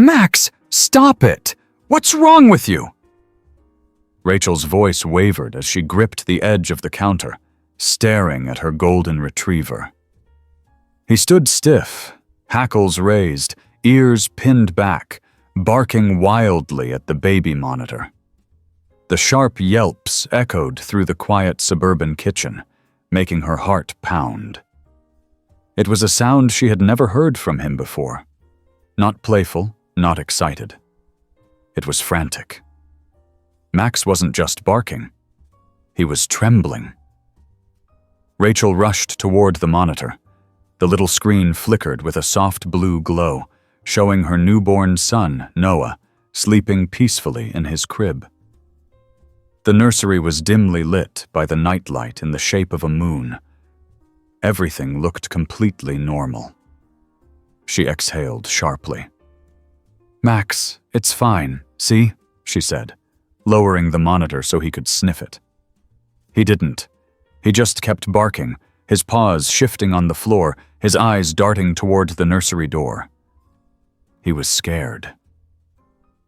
Max, stop it! What's wrong with you? Rachel's voice wavered as she gripped the edge of the counter, staring at her golden retriever. He stood stiff, hackles raised, ears pinned back, barking wildly at the baby monitor. The sharp yelps echoed through the quiet suburban kitchen, making her heart pound. It was a sound she had never heard from him before. Not playful, not excited. It was frantic. Max wasn't just barking. He was trembling. Rachel rushed toward the monitor. The little screen flickered with a soft blue glow, showing her newborn son, Noah, sleeping peacefully in his crib. The nursery was dimly lit by the nightlight in the shape of a moon. Everything looked completely normal. She exhaled sharply. "Max, it's fine, see?" she said, lowering the monitor so he could sniff it. He didn't. He just kept barking, his paws shifting on the floor, his eyes darting toward the nursery door. He was scared.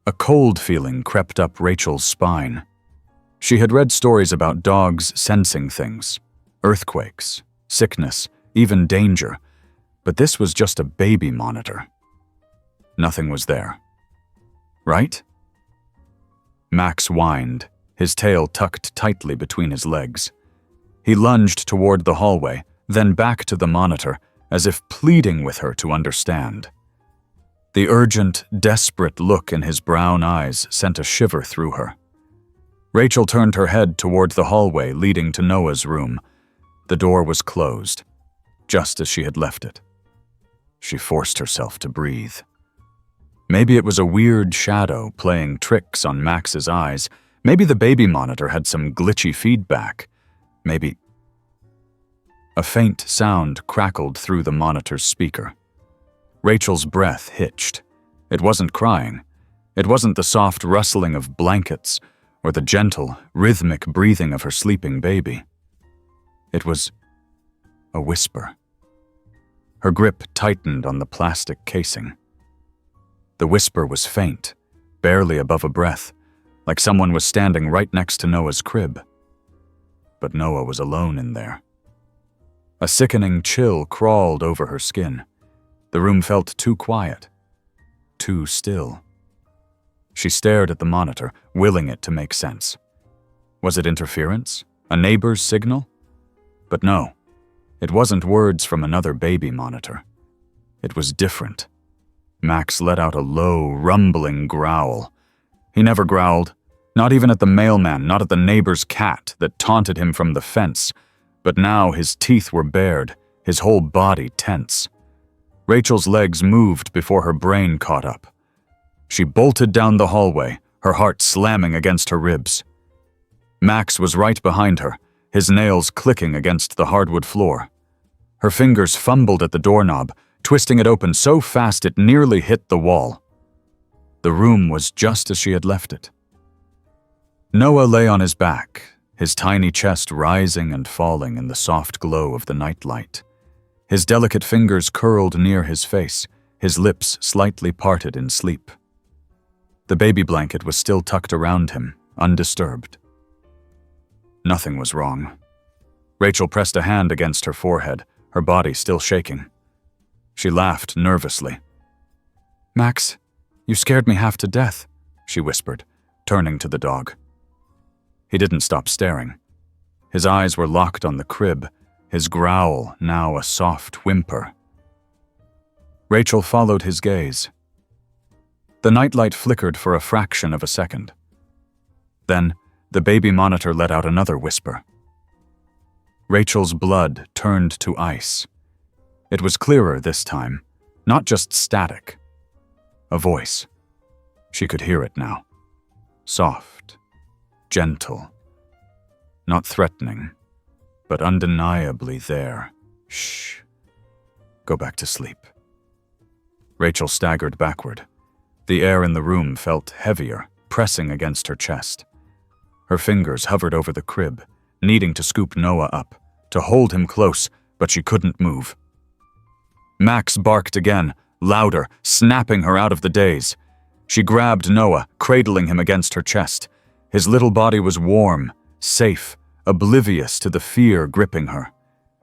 A cold feeling crept up Rachel's spine. She had read stories about dogs sensing things, earthquakes, sickness, even danger, but this was just a baby monitor. Nothing was there. Right? Max whined, his tail tucked tightly between his legs. He lunged toward the hallway, then back to the monitor, as if pleading with her to understand. The urgent, desperate look in his brown eyes sent a shiver through her. Rachel turned her head toward the hallway leading to Noah's room. The door was closed, just as she had left it. She forced herself to breathe. Maybe it was a weird shadow playing tricks on Max's eyes. Maybe the baby monitor had some glitchy feedback. Maybe... A faint sound crackled through the monitor's speaker. Rachel's breath hitched. It wasn't crying. It wasn't the soft rustling of blankets or the gentle, rhythmic breathing of her sleeping baby. It was a whisper. Her grip tightened on the plastic casing. The whisper was faint, barely above a breath, like someone was standing right next to Noah's crib. But Noah was alone in there. A sickening chill crawled over her skin. The room felt too quiet, too still. She stared at the monitor, willing it to make sense. Was it interference? A neighbor's signal? But no, it wasn't words from another baby monitor. It was different. Max let out a low, rumbling growl. He never growled, not even at the mailman, not at the neighbor's cat that taunted him from the fence. But now his teeth were bared, his whole body tense. Rachel's legs moved before her brain caught up. She bolted down the hallway, her heart slamming against her ribs. Max was right behind her, his nails clicking against the hardwood floor. Her fingers fumbled at the doorknob, twisting it open so fast it nearly hit the wall. The room was just as she had left it. Noah lay on his back, his tiny chest rising and falling in the soft glow of the nightlight. His delicate fingers curled near his face, his lips slightly parted in sleep. The baby blanket was still tucked around him, undisturbed. Nothing was wrong. Rachel pressed a hand against her forehead, her body still shaking. She laughed nervously. "Max, you scared me half to death," she whispered, turning to the dog. He didn't stop staring. His eyes were locked on the crib, his growl now a soft whimper. Rachel followed his gaze. The nightlight flickered for a fraction of a second. Then, the baby monitor let out another whisper. Rachel's blood turned to ice. It was clearer this time, not just static. A voice. She could hear it now. Soft, gentle, not threatening, but undeniably there. Shh. Go back to sleep. Rachel staggered backward. The air in the room felt heavier, pressing against her chest. Her fingers hovered over the crib, needing to scoop Noah up, to hold him close, but she couldn't move. Max barked again, louder, snapping her out of the daze. She grabbed Noah, cradling him against her chest. His little body was warm, safe, oblivious to the fear gripping her.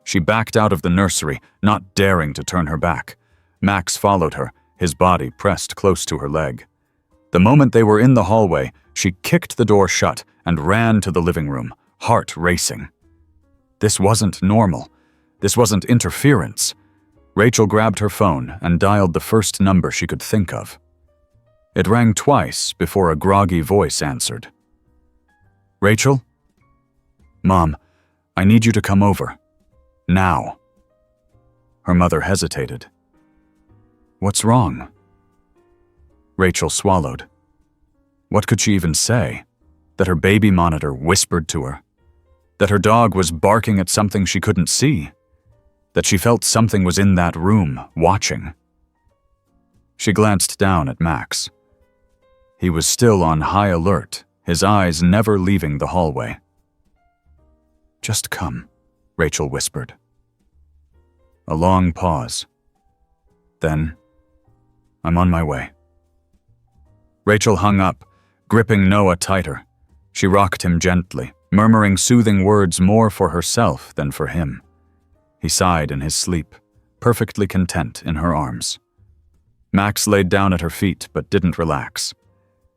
She backed out of the nursery, not daring to turn her back. Max followed her, his body pressed close to her leg. The moment they were in the hallway, she kicked the door shut and ran to the living room, heart racing. This wasn't normal. This wasn't interference. Rachel grabbed her phone and dialed the first number she could think of. It rang twice before a groggy voice answered. "Rachel? Mom, I need you to come over. Now." Her mother hesitated. "What's wrong?" Rachel swallowed. What could she even say? That her baby monitor whispered to her? That her dog was barking at something she couldn't see? That she felt something was in that room, watching? She glanced down at Max. He was still on high alert, his eyes never leaving the hallway. "Just come," Rachel whispered. A long pause. Then, "I'm on my way." Rachel hung up, gripping Noah tighter. She rocked him gently, murmuring soothing words more for herself than for him. He sighed in his sleep, perfectly content in her arms. Max laid down at her feet but didn't relax.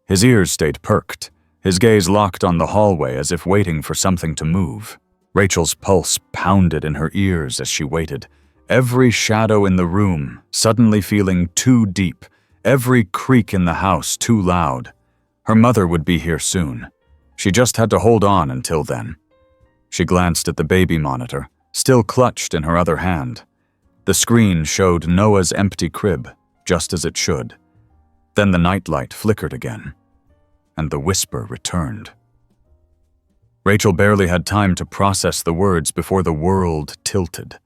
His ears stayed perked, his gaze locked on the hallway as if waiting for something to move. Rachel's pulse pounded in her ears as she waited, every shadow in the room suddenly feeling too deep, every creak in the house too loud. Her mother would be here soon. She just had to hold on until then. She glanced at the baby monitor, still clutched in her other hand. The screen showed Noah's empty crib, just as it should. Then the nightlight flickered again, and the whisper returned. Rachel barely had time to process the words before the world tilted.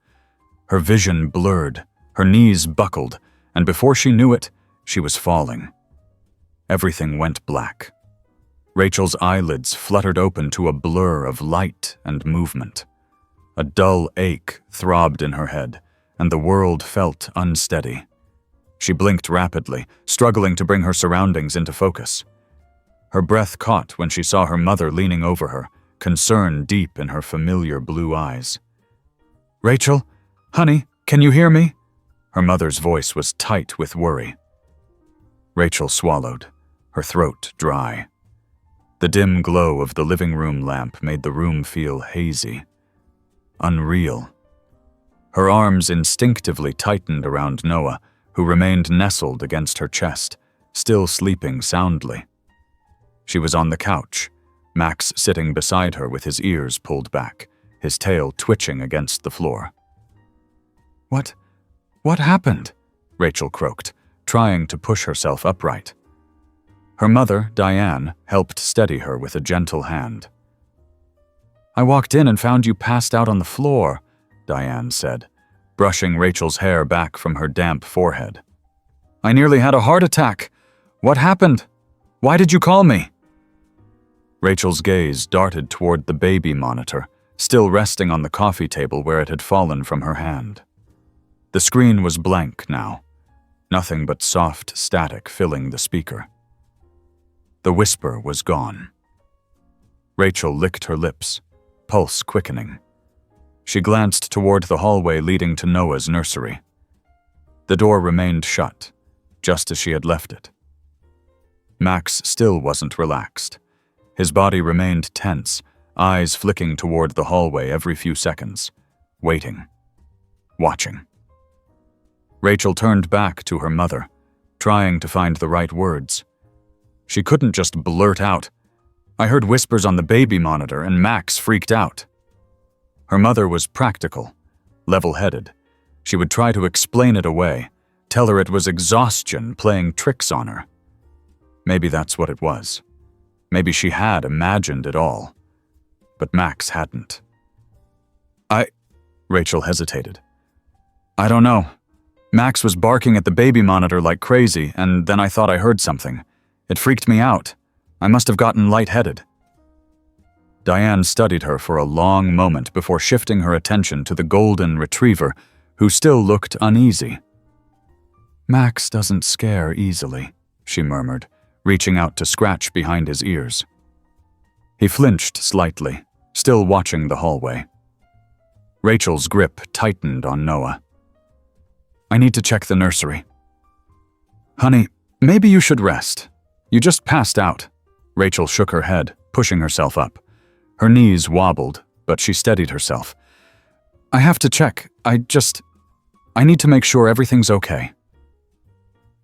Her vision blurred, her knees buckled, and before she knew it, she was falling. Everything went black. Rachel's eyelids fluttered open to a blur of light and movement. A dull ache throbbed in her head, and the world felt unsteady. She blinked rapidly, struggling to bring her surroundings into focus. Her breath caught when she saw her mother leaning over her, concern deep in her familiar blue eyes. "Rachel? Honey, can you hear me?" Her mother's voice was tight with worry. Rachel swallowed, her throat dry. The dim glow of the living room lamp made the room feel hazy, unreal. Her arms instinctively tightened around Noah, who remained nestled against her chest, still sleeping soundly. She was on the couch, Max sitting beside her with his ears pulled back, his tail twitching against the floor. What happened?" Rachel croaked, trying to push herself upright. Her mother, Diane, helped steady her with a gentle hand. "I walked in and found you passed out on the floor," Diane said, brushing Rachel's hair back from her damp forehead. "I nearly had a heart attack. What happened? Why did you call me?" Rachel's gaze darted toward the baby monitor, still resting on the coffee table where it had fallen from her hand. The screen was blank now, nothing but soft static filling the speaker. The whisper was gone. Rachel licked her lips, pulse quickening. She glanced toward the hallway leading to Noah's nursery. The door remained shut, just as she had left it. Max still wasn't relaxed. His body remained tense, eyes flicking toward the hallway every few seconds, waiting, watching. Rachel turned back to her mother, trying to find the right words. She couldn't just blurt out, "I heard whispers on the baby monitor and Max freaked out." Her mother was practical, level-headed. She would try to explain it away, tell her it was exhaustion playing tricks on her. Maybe that's what it was. Maybe she had imagined it all. But Max hadn't. Rachel hesitated. "I don't know. Max was barking at the baby monitor like crazy, and then I thought I heard something. It freaked me out. I must have gotten lightheaded." Diane studied her for a long moment before shifting her attention to the golden retriever, who still looked uneasy. "Max doesn't scare easily," she murmured, reaching out to scratch behind his ears. He flinched slightly, still watching the hallway. Rachel's grip tightened on Noah. I need to check the nursery. Honey, maybe you should rest. You just passed out. Rachel shook her head, pushing herself up. Her knees wobbled, but she steadied herself. I have to check. I need to make sure everything's okay.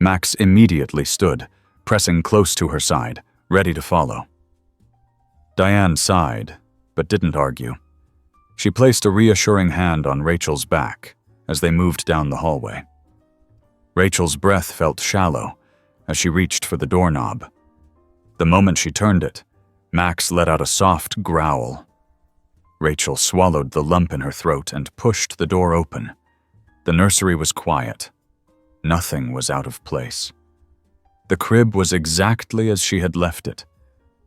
Max immediately stood, pressing close to her side, ready to follow. Diane sighed, but didn't argue. She placed a reassuring hand on Rachel's back as they moved down the hallway. Rachel's breath felt shallow as she reached for the doorknob. The moment she turned it, Max let out a soft growl. Rachel swallowed the lump in her throat and pushed the door open. The nursery was quiet. Nothing was out of place. The crib was exactly as she had left it.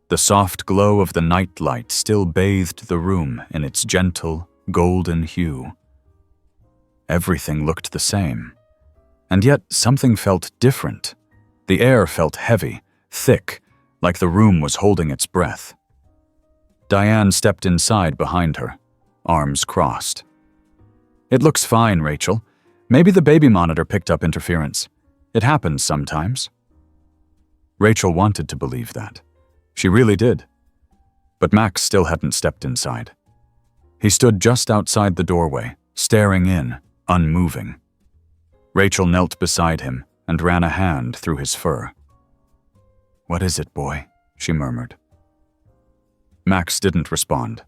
The soft glow of the nightlight still bathed the room in its gentle, golden hue. Everything looked the same. And yet something felt different. The air felt heavy, thick, like the room was holding its breath. Diane stepped inside behind her, arms crossed. It looks fine, Rachel. Maybe the baby monitor picked up interference. It happens sometimes. Rachel wanted to believe that. She really did. But Max still hadn't stepped inside. He stood just outside the doorway, staring in, unmoving. Rachel knelt beside him and ran a hand through his fur. What is it, boy? She murmured. Max didn't respond.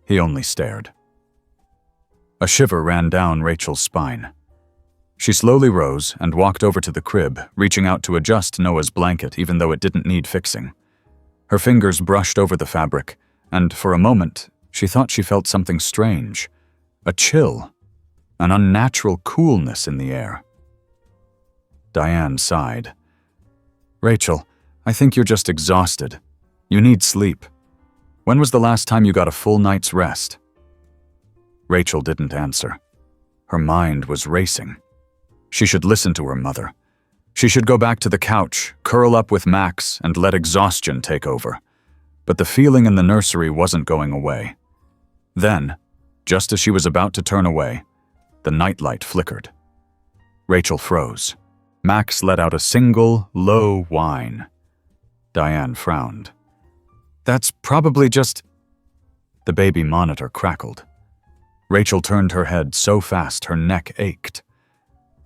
He only stared. A shiver ran down Rachel's spine. She slowly rose and walked over to the crib, reaching out to adjust Noah's blanket even though it didn't need fixing. Her fingers brushed over the fabric, and for a moment, she thought she felt something strange. A chill, an unnatural coolness in the air. Diane sighed. Rachel, I think you're just exhausted. You need sleep. When was the last time you got a full night's rest? Rachel didn't answer. Her mind was racing. She should listen to her mother. She should go back to the couch, curl up with Max, and let exhaustion take over. But the feeling in the nursery wasn't going away. Then, just as she was about to turn away, the nightlight flickered. Rachel froze. Max let out a single, low whine. Diane frowned. That's probably just... The baby monitor crackled. Rachel turned her head so fast her neck ached.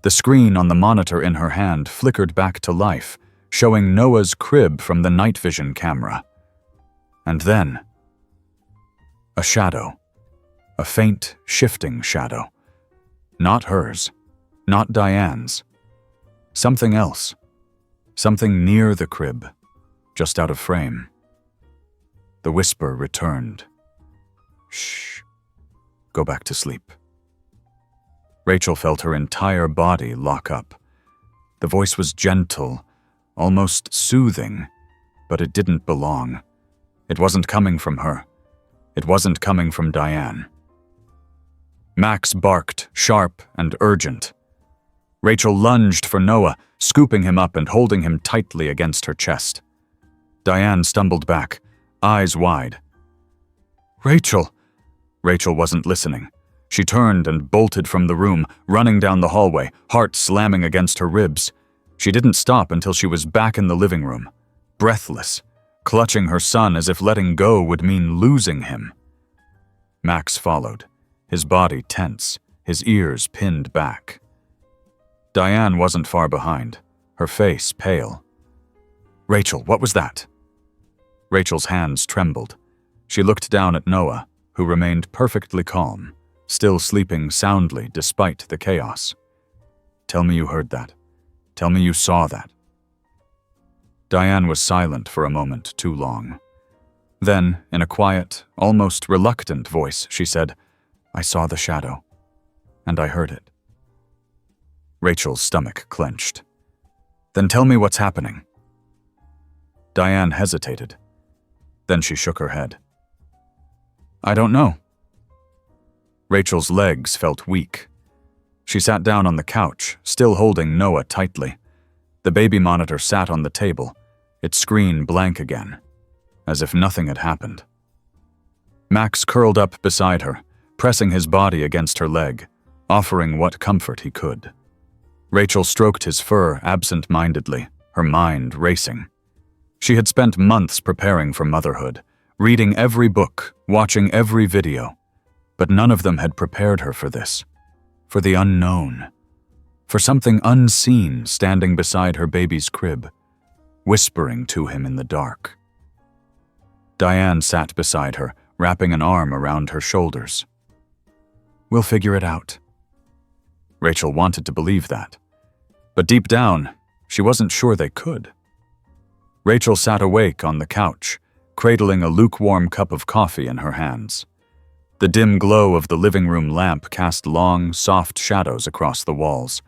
The screen on the monitor in her hand flickered back to life, showing Noah's crib from the night vision camera. And then... a shadow. A faint, shifting shadow. Not hers. Not Diane's. Something else. Something near the crib, just out of frame. The whisper returned. Shh. Go back to sleep. Rachel felt her entire body lock up. The voice was gentle, almost soothing, but it didn't belong. It wasn't coming from her. It wasn't coming from Diane. Max barked, sharp and urgent. Rachel lunged for Noah, scooping him up and holding him tightly against her chest. Diane stumbled back, eyes wide. Rachel! Rachel wasn't listening. She turned and bolted from the room, running down the hallway, heart slamming against her ribs. She didn't stop until she was back in the living room, breathless, clutching her son as if letting go would mean losing him. Max followed, his body tense, his ears pinned back. Diane wasn't far behind, her face pale. Rachel, what was that? Rachel's hands trembled. She looked down at Noah, who remained perfectly calm, still sleeping soundly despite the chaos. Tell me you heard that. Tell me you saw that. Diane was silent for a moment too long. Then, in a quiet, almost reluctant voice, she said, I saw the shadow, and I heard it. Rachel's stomach clenched. Then tell me what's happening. Diane hesitated. Then she shook her head. I don't know. Rachel's legs felt weak. She sat down on the couch, still holding Noah tightly. The baby monitor sat on the table, its screen blank again, as if nothing had happened. Max curled up beside her, pressing his body against her leg, offering what comfort he could. Rachel stroked his fur absent-mindedly, her mind racing. She had spent months preparing for motherhood, reading every book, watching every video, but none of them had prepared her for this, for the unknown, for something unseen standing beside her baby's crib, whispering to him in the dark. Diane sat beside her, wrapping an arm around her shoulders. "We'll figure it out." Rachel wanted to believe that, but deep down, she wasn't sure they could. Rachel sat awake on the couch, cradling a lukewarm cup of coffee in her hands. The dim glow of the living room lamp cast long, soft shadows across the walls,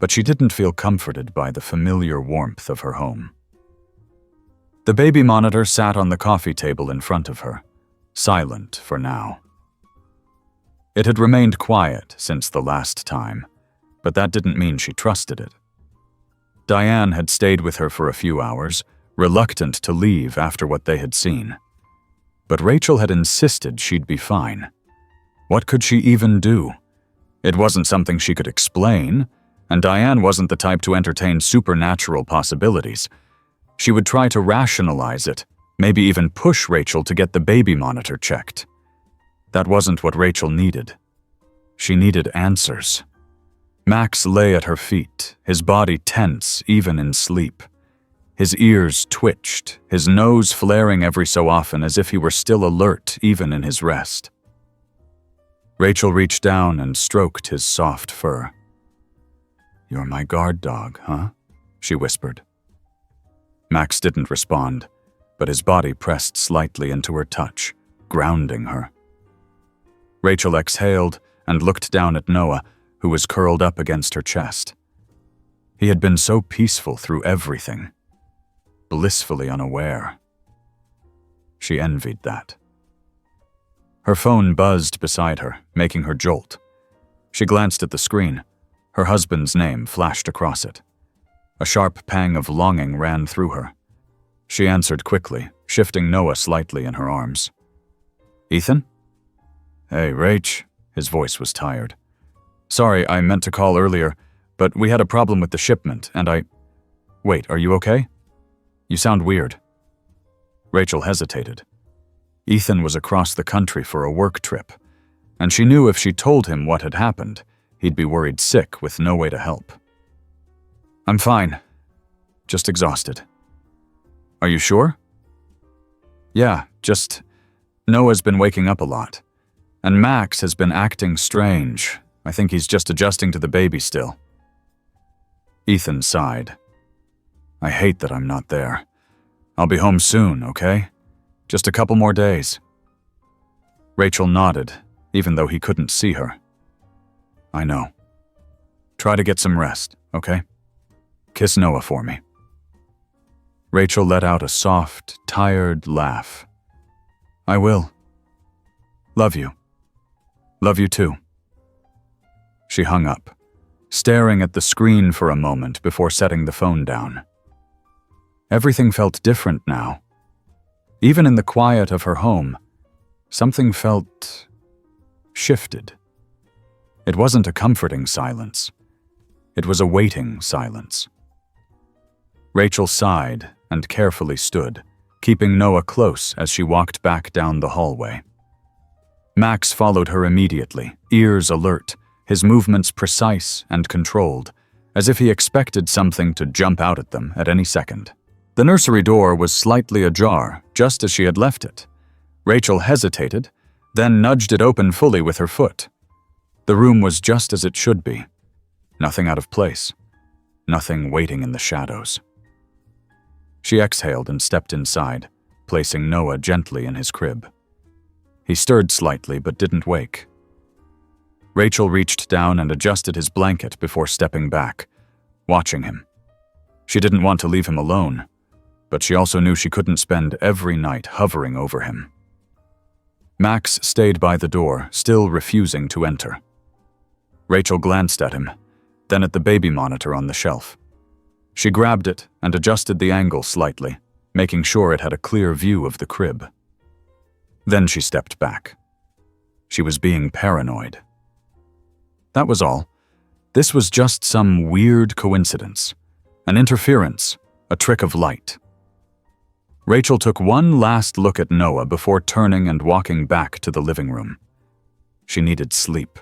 but she didn't feel comforted by the familiar warmth of her home. The baby monitor sat on the coffee table in front of her, silent for now. It had remained quiet since the last time, but that didn't mean she trusted it. Diane had stayed with her for a few hours, reluctant to leave after what they had seen. But Rachel had insisted she'd be fine. What could she even do? It wasn't something she could explain, and Diane wasn't the type to entertain supernatural possibilities. She would try to rationalize it, maybe even push Rachel to get the baby monitor checked. That wasn't what Rachel needed. She needed answers. Max lay at her feet, his body tense even in sleep. His ears twitched, his nose flaring every so often as if he were still alert even in his rest. Rachel reached down and stroked his soft fur. "You're my guard dog, huh?" she whispered. Max didn't respond, but his body pressed slightly into her touch, grounding her. Rachel exhaled and looked down at Noah, who was curled up against her chest. He had been so peaceful through everything, blissfully unaware. She envied that. Her phone buzzed beside her, making her jolt. She glanced at the screen. Her husband's name flashed across it. A sharp pang of longing ran through her. She answered quickly, shifting Noah slightly in her arms. "Ethan?" "Hey, Rach." His voice was tired. "Sorry, I meant to call earlier, but we had a problem with the shipment, and Wait, are you okay? You sound weird." Rachel hesitated. Ethan was across the country for a work trip, and she knew if she told him what had happened, he'd be worried sick with no way to help. "I'm fine. Just exhausted." "Are you sure?" "Yeah, just Noah's been waking up a lot. And Max has been acting strange. I think he's just adjusting to the baby still." Ethan sighed. "I hate that I'm not there. I'll be home soon, okay? Just a couple more days." Rachel nodded, even though he couldn't see her. "I know. Try to get some rest, okay? Kiss Noah for me." Rachel let out a soft, tired laugh. "I will. Love you. Love you too." She hung up, staring at the screen for a moment before setting the phone down. Everything felt different now. Even in the quiet of her home, something felt shifted. It wasn't a comforting silence. It was a waiting silence. Rachel sighed and carefully stood, keeping Noah close as she walked back down the hallway. Max followed her immediately, ears alert, his movements precise and controlled, as if he expected something to jump out at them at any second. The nursery door was slightly ajar, just as she had left it. Rachel hesitated, then nudged it open fully with her foot. The room was just as it should be. Nothing out of place. Nothing waiting in the shadows. She exhaled and stepped inside, placing Noah gently in his crib. He stirred slightly but didn't wake. Rachel reached down and adjusted his blanket before stepping back, watching him. She didn't want to leave him alone, but she also knew she couldn't spend every night hovering over him. Max stayed by the door, still refusing to enter. Rachel glanced at him, then at the baby monitor on the shelf. She grabbed it and adjusted the angle slightly, making sure it had a clear view of the crib. Then she stepped back. She was being paranoid. That was all. This was just some weird coincidence, an interference, a trick of light. Rachel took one last look at Noah before turning and walking back to the living room. She needed sleep.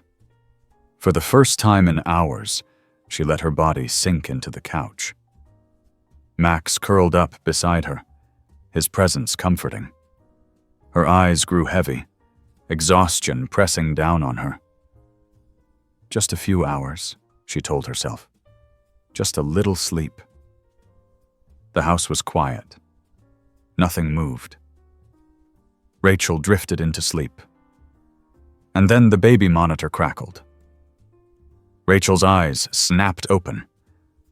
For the first time in hours, she let her body sink into the couch. Max curled up beside her, his presence comforting. Her eyes grew heavy, exhaustion pressing down on her. Just a few hours, she told herself. Just a little sleep. The house was quiet. Nothing moved. Rachel drifted into sleep. And then the baby monitor crackled. Rachel's eyes snapped open.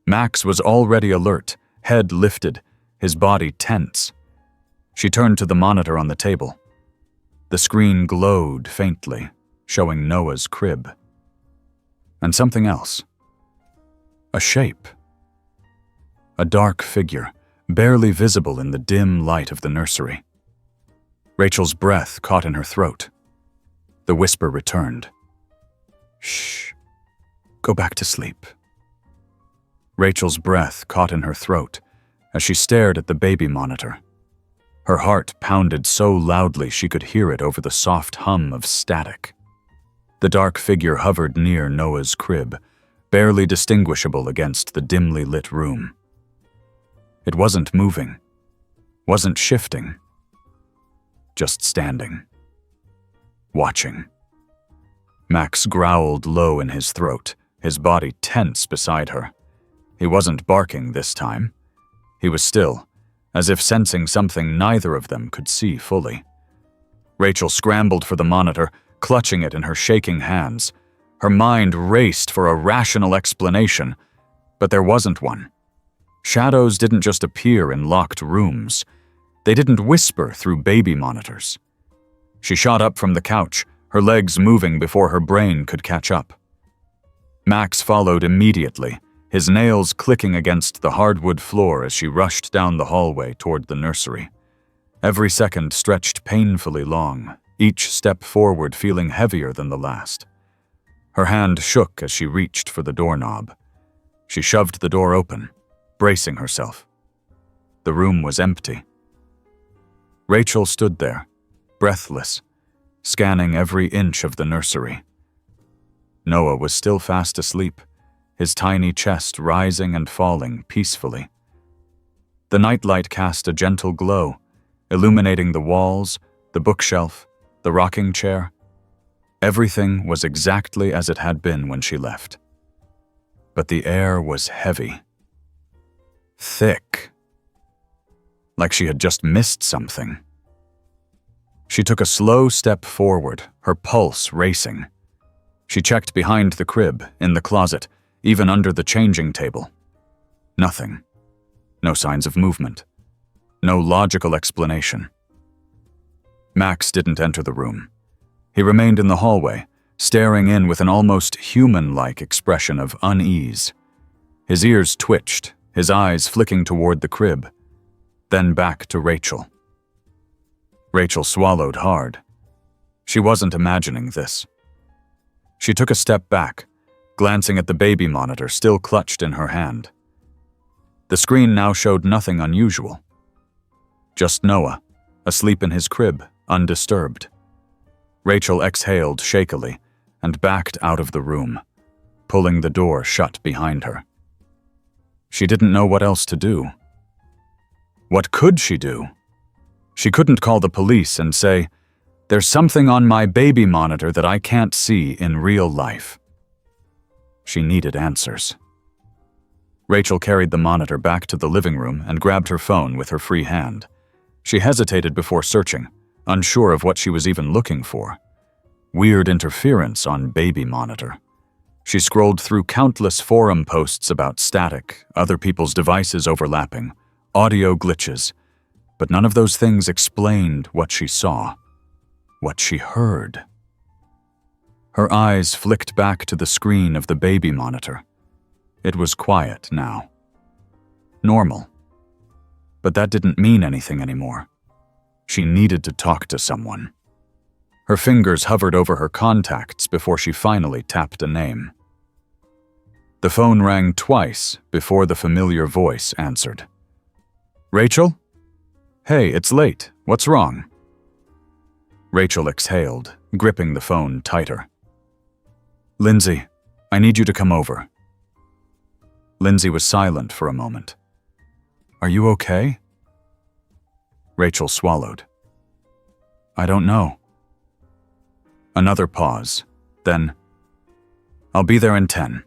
Max was already alert, head lifted, his body tense. She turned to the monitor on the table. The screen glowed faintly, showing Noah's crib. And something else. A shape. A dark figure, barely visible in the dim light of the nursery. Rachel's breath caught in her throat. The whisper returned. Shh. Go back to sleep. Rachel's breath caught in her throat as she stared at the baby monitor. Her heart pounded so loudly she could hear it over the soft hum of static. The dark figure hovered near Noah's crib, barely distinguishable against the dimly lit room. It wasn't moving, wasn't shifting, just standing, watching. Max growled low in his throat, his body tense beside her. He wasn't barking this time. He was still, as if sensing something neither of them could see fully. Rachel scrambled for the monitor, clutching it in her shaking hands. Her mind raced for a rational explanation, but there wasn't one. Shadows didn't just appear in locked rooms. They didn't whisper through baby monitors. She shot up from the couch, her legs moving before her brain could catch up. Max followed immediately, his nails clicking against the hardwood floor as she rushed down the hallway toward the nursery. Every second stretched painfully long, each step forward feeling heavier than the last. Her hand shook as she reached for the doorknob. She shoved the door open, bracing herself. The room was empty. Rachel stood there, breathless, scanning every inch of the nursery. Noah was still fast asleep, his tiny chest rising and falling peacefully. The nightlight cast a gentle glow, illuminating the walls, the bookshelf, the rocking chair. Everything was exactly as it had been when she left. But the air was heavy. Thick. Like she had just missed something. She took a slow step forward, her pulse racing. She checked behind the crib, in the closet, even under the changing table. Nothing. No signs of movement. No logical explanation. Max didn't enter the room. He remained in the hallway, staring in with an almost human-like expression of unease. His ears twitched, his eyes flicking toward the crib, then back to Rachel. Rachel swallowed hard. She wasn't imagining this. She took a step back, glancing at the baby monitor still clutched in her hand. The screen now showed nothing unusual. Just Noah, asleep in his crib, undisturbed. Rachel exhaled shakily and backed out of the room, pulling the door shut behind her. She didn't know what else to do. What could she do? She couldn't call the police and say, "There's something on my baby monitor that I can't see in real life." She needed answers. Rachel carried the monitor back to the living room and grabbed her phone with her free hand. She hesitated before searching, unsure of what she was even looking for. Weird interference on baby monitor. She scrolled through countless forum posts about static, other people's devices overlapping, audio glitches, but none of those things explained what she saw, what she heard. Her eyes flicked back to the screen of the baby monitor. It was quiet now. normal. But that didn't mean anything anymore. She needed to talk to someone. Her fingers hovered over her contacts before she finally tapped a name. The phone rang twice before the familiar voice answered. "Rachel? Hey, it's late. What's wrong?" Rachel exhaled, gripping the phone tighter. "Lindsay, I need you to come over." Lindsay was silent for a moment. "Are you okay?" Rachel swallowed. "I don't know." Another pause, then, "I'll be there in 10.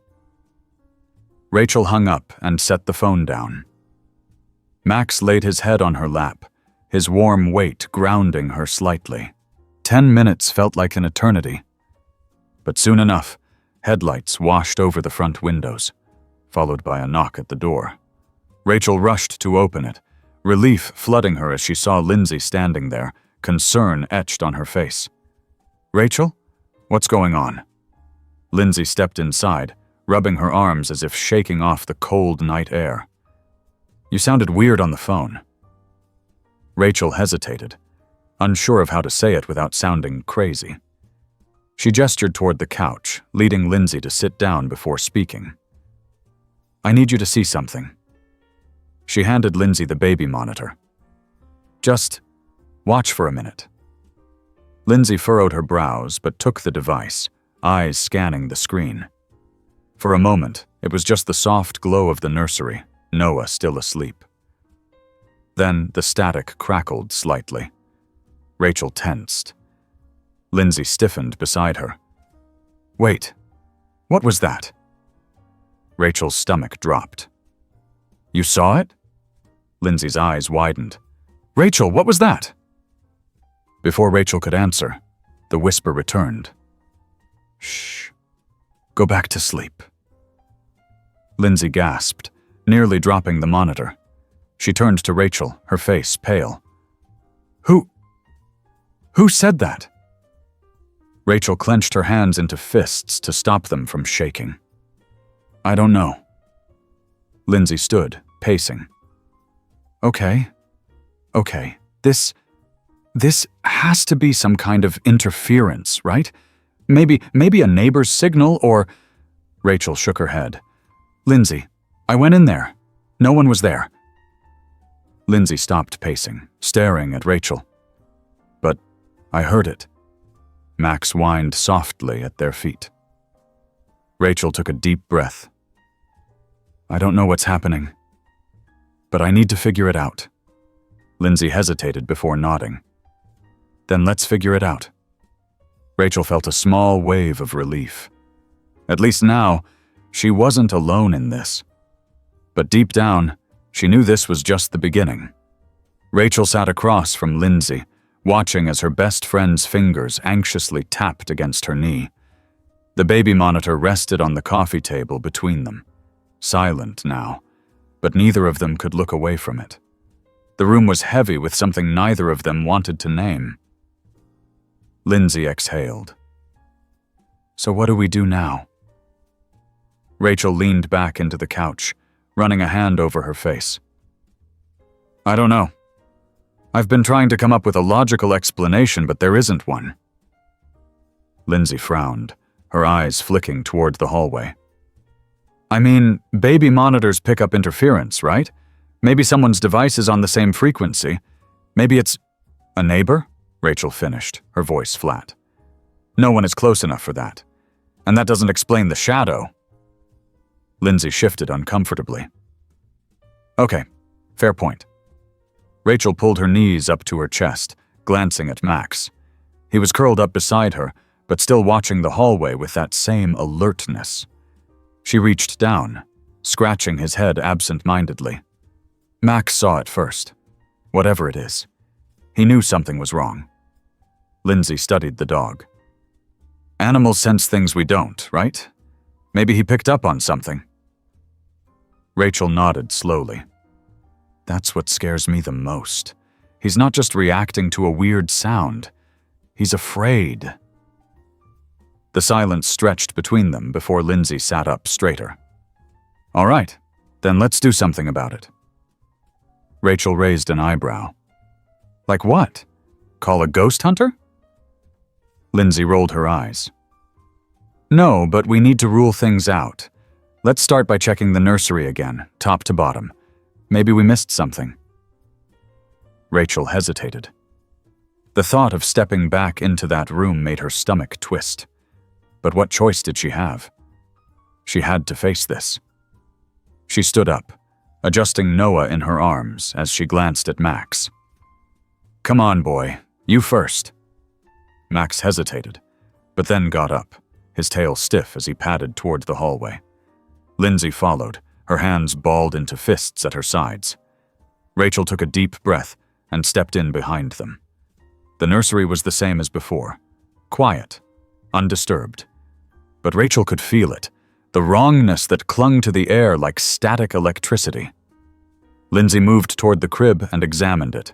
Rachel hung up and set the phone down. Max laid his head on her lap, his warm weight grounding her slightly. 10 minutes felt like an eternity. But soon enough, headlights washed over the front windows, followed by a knock at the door. Rachel rushed to open it, relief flooding her as she saw Lindsay standing there, concern etched on her face. "Rachel? What's going on?" Lindsay stepped inside, rubbing her arms as if shaking off the cold night air. "You sounded weird on the phone." Rachel hesitated, unsure of how to say it without sounding crazy. She gestured toward the couch, leading Lindsay to sit down before speaking. "I need you to see something." She handed Lindsay the baby monitor. "Just watch for a minute." Lindsay furrowed her brows but took the device, eyes scanning the screen. For a moment, it was just the soft glow of the nursery, Noah still asleep. Then the static crackled slightly. Rachel tensed. Lindsay stiffened beside her. "Wait, what was that?" Rachel's stomach dropped. "You saw it?" Lindsay's eyes widened. "Rachel, what was that?" Before Rachel could answer, the whisper returned. "Shh. Go back to sleep." Lindsay gasped, nearly dropping the monitor. She turned to Rachel, her face pale. Who said that?" Rachel clenched her hands into fists to stop them from shaking. "I don't know." Lindsay stood, pacing. Okay. This has to be some kind of interference, right? Maybe a neighbor's signal or—" Rachel shook her head. "Lindsay, I went in there. No one was there." Lindsay stopped pacing, staring at Rachel. "But I heard it." Max whined softly at their feet. Rachel took a deep breath. "I don't know what's happening, but I need to figure it out." Lindsay hesitated before nodding. "Then let's figure it out." Rachel felt a small wave of relief. At least now, she wasn't alone in this. But deep down, she knew this was just the beginning. Rachel sat across from Lindsay, watching as her best friend's fingers anxiously tapped against her knee. The baby monitor rested on the coffee table between them, silent now, but neither of them could look away from it. The room was heavy with something neither of them wanted to name. Lindsay exhaled. "So what do we do now?" Rachel leaned back into the couch, running a hand over her face. "I don't know. I've been trying to come up with a logical explanation, but there isn't one." Lindsay frowned, her eyes flicking toward the hallway. "I mean, baby monitors pick up interference, right? Maybe someone's device is on the same frequency. Maybe it's—" "A neighbor?" Rachel finished, her voice flat. "No one is close enough for that. And that doesn't explain the shadow." Lindsay shifted uncomfortably. "Okay, fair point." Rachel pulled her knees up to her chest, glancing at Max. He was curled up beside her, but still watching the hallway with that same alertness. She reached down, scratching his head absent-mindedly. Max saw it first. Whatever it is. He knew something was wrong. Lindsay studied the dog. "Animals sense things we don't, right? Maybe he picked up on something." Rachel nodded slowly. "That's what scares me the most. He's not just reacting to a weird sound. He's afraid." The silence stretched between them before Lindsay sat up straighter. "All right, then let's do something about it. Rachel raised an eyebrow. Like what? Call a ghost hunter? Lindsay rolled her eyes. No, but we need to rule things out. Let's start by checking the nursery again, top to bottom. Maybe we missed something. Rachel hesitated. The thought of stepping back into that room made her stomach twist. But what choice did she have? She had to face this. She stood up, adjusting Noah in her arms as she glanced at Max. Come on, boy, you first. Max hesitated, but then got up, his tail stiff as he padded toward the hallway. Lindsay followed, her hands balled into fists at her sides. Rachel took a deep breath and stepped in behind them. The nursery was the same as before, quiet, undisturbed. But Rachel could feel it, the wrongness that clung to the air like static electricity. Lindsay moved toward the crib and examined it.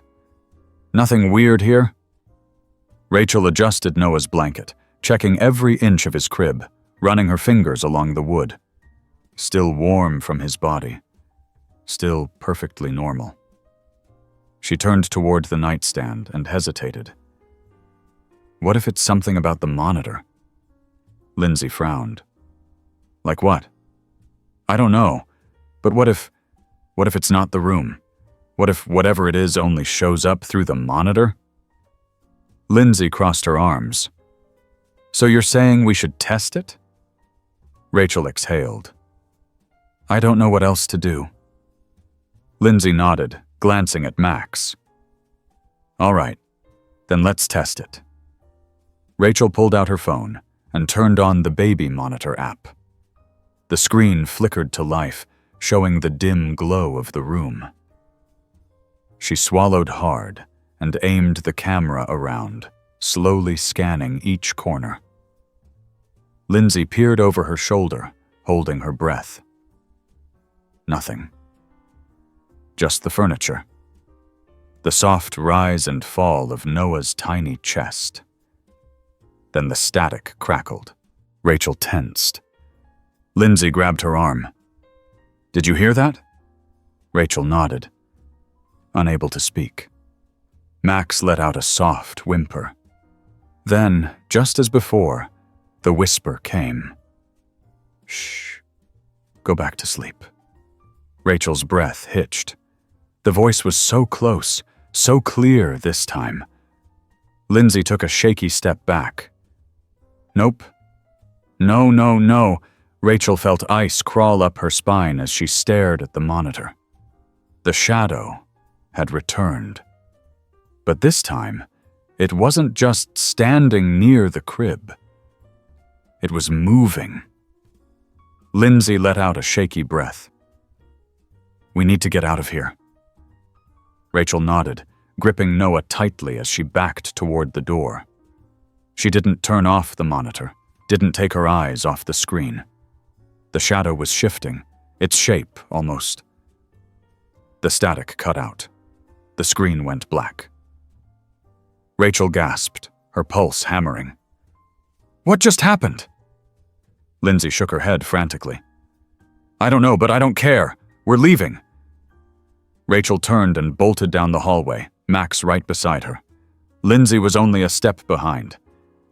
Nothing weird here? Rachel adjusted Noah's blanket, checking every inch of his crib, running her fingers along the wood. Still warm from his body. Still perfectly normal. She turned toward the nightstand and hesitated. What if it's something about the monitor? Lindsay frowned. Like what? I don't know, but what if it's not the room? What if whatever it is only shows up through the monitor? Lindsay crossed her arms. So you're saying we should test it? Rachel exhaled. I don't know what else to do. Lindsay nodded, glancing at Max. All right, then let's test it. Rachel pulled out her phone and turned on the baby monitor app. The screen flickered to life, showing the dim glow of the room. She swallowed hard and aimed the camera around, slowly scanning each corner. Lindsay peered over her shoulder, holding her breath. Nothing. Just the furniture. The soft rise and fall of Noah's tiny chest. Then the static crackled. Rachel tensed. Lindsay grabbed her arm. Did you hear that? Rachel nodded, unable to speak. Max let out a soft whimper. Then, just as before, the whisper came. Shh. Go back to sleep. Rachel's breath hitched. The voice was so close, so clear this time. Lindsay took a shaky step back. Nope. No. Rachel felt ice crawl up her spine as she stared at the monitor. The shadow had returned. But this time, it wasn't just standing near the crib. It was moving. Lindsay let out a shaky breath. We need to get out of here. Rachel nodded, gripping Noah tightly as she backed toward the door. She didn't turn off the monitor, didn't take her eyes off the screen. The shadow was shifting, its shape almost. The static cut out. The screen went black. Rachel gasped, her pulse hammering. What just happened? Lindsay shook her head frantically. I don't know, but I don't care. We're leaving. Rachel turned and bolted down the hallway, Max right beside her. Lindsay was only a step behind.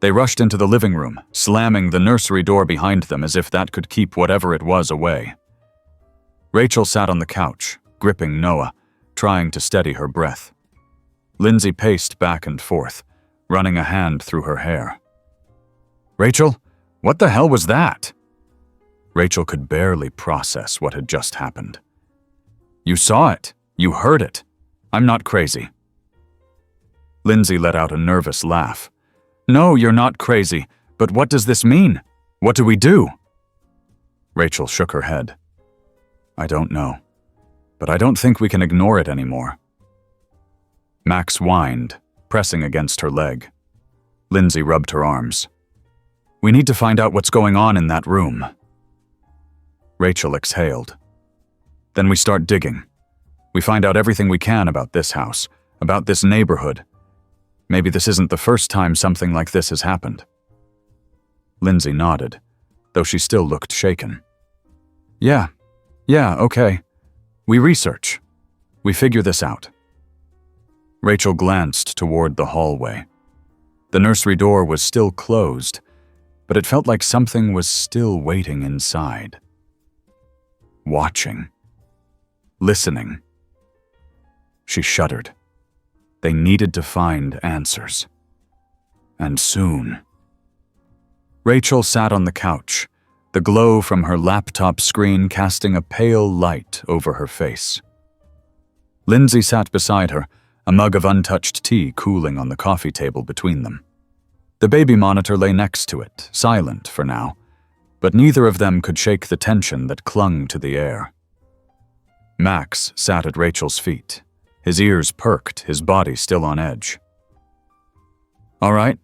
They rushed into the living room, slamming the nursery door behind them as if that could keep whatever it was away. Rachel sat on the couch, gripping Noah, trying to steady her breath. Lindsay paced back and forth, running a hand through her hair. Rachel, what the hell was that? Rachel could barely process what had just happened. You saw it. You heard it. I'm not crazy. Lindsay let out a nervous laugh. No, you're not crazy, but what does this mean? What do we do? Rachel shook her head. I don't know, but I don't think we can ignore it anymore. Max whined, pressing against her leg. Lindsay rubbed her arms. We need to find out what's going on in that room. Rachel exhaled. Then we start digging. We find out everything we can about this house, about this neighborhood. Maybe this isn't the first time something like this has happened. Lindsay nodded, though she still looked shaken. Yeah, okay. We research. We figure this out." Rachel glanced toward the hallway. The nursery door was still closed, but it felt like something was still waiting inside. Watching. Listening. She shuddered. They needed to find answers. And soon. Rachel sat on the couch, the glow from her laptop screen casting a pale light over her face. Lindsay sat beside her, a mug of untouched tea cooling on the coffee table between them. The baby monitor lay next to it, silent for now, but neither of them could shake the tension that clung to the air. Max sat at Rachel's feet, his ears perked, his body still on edge. "All right,"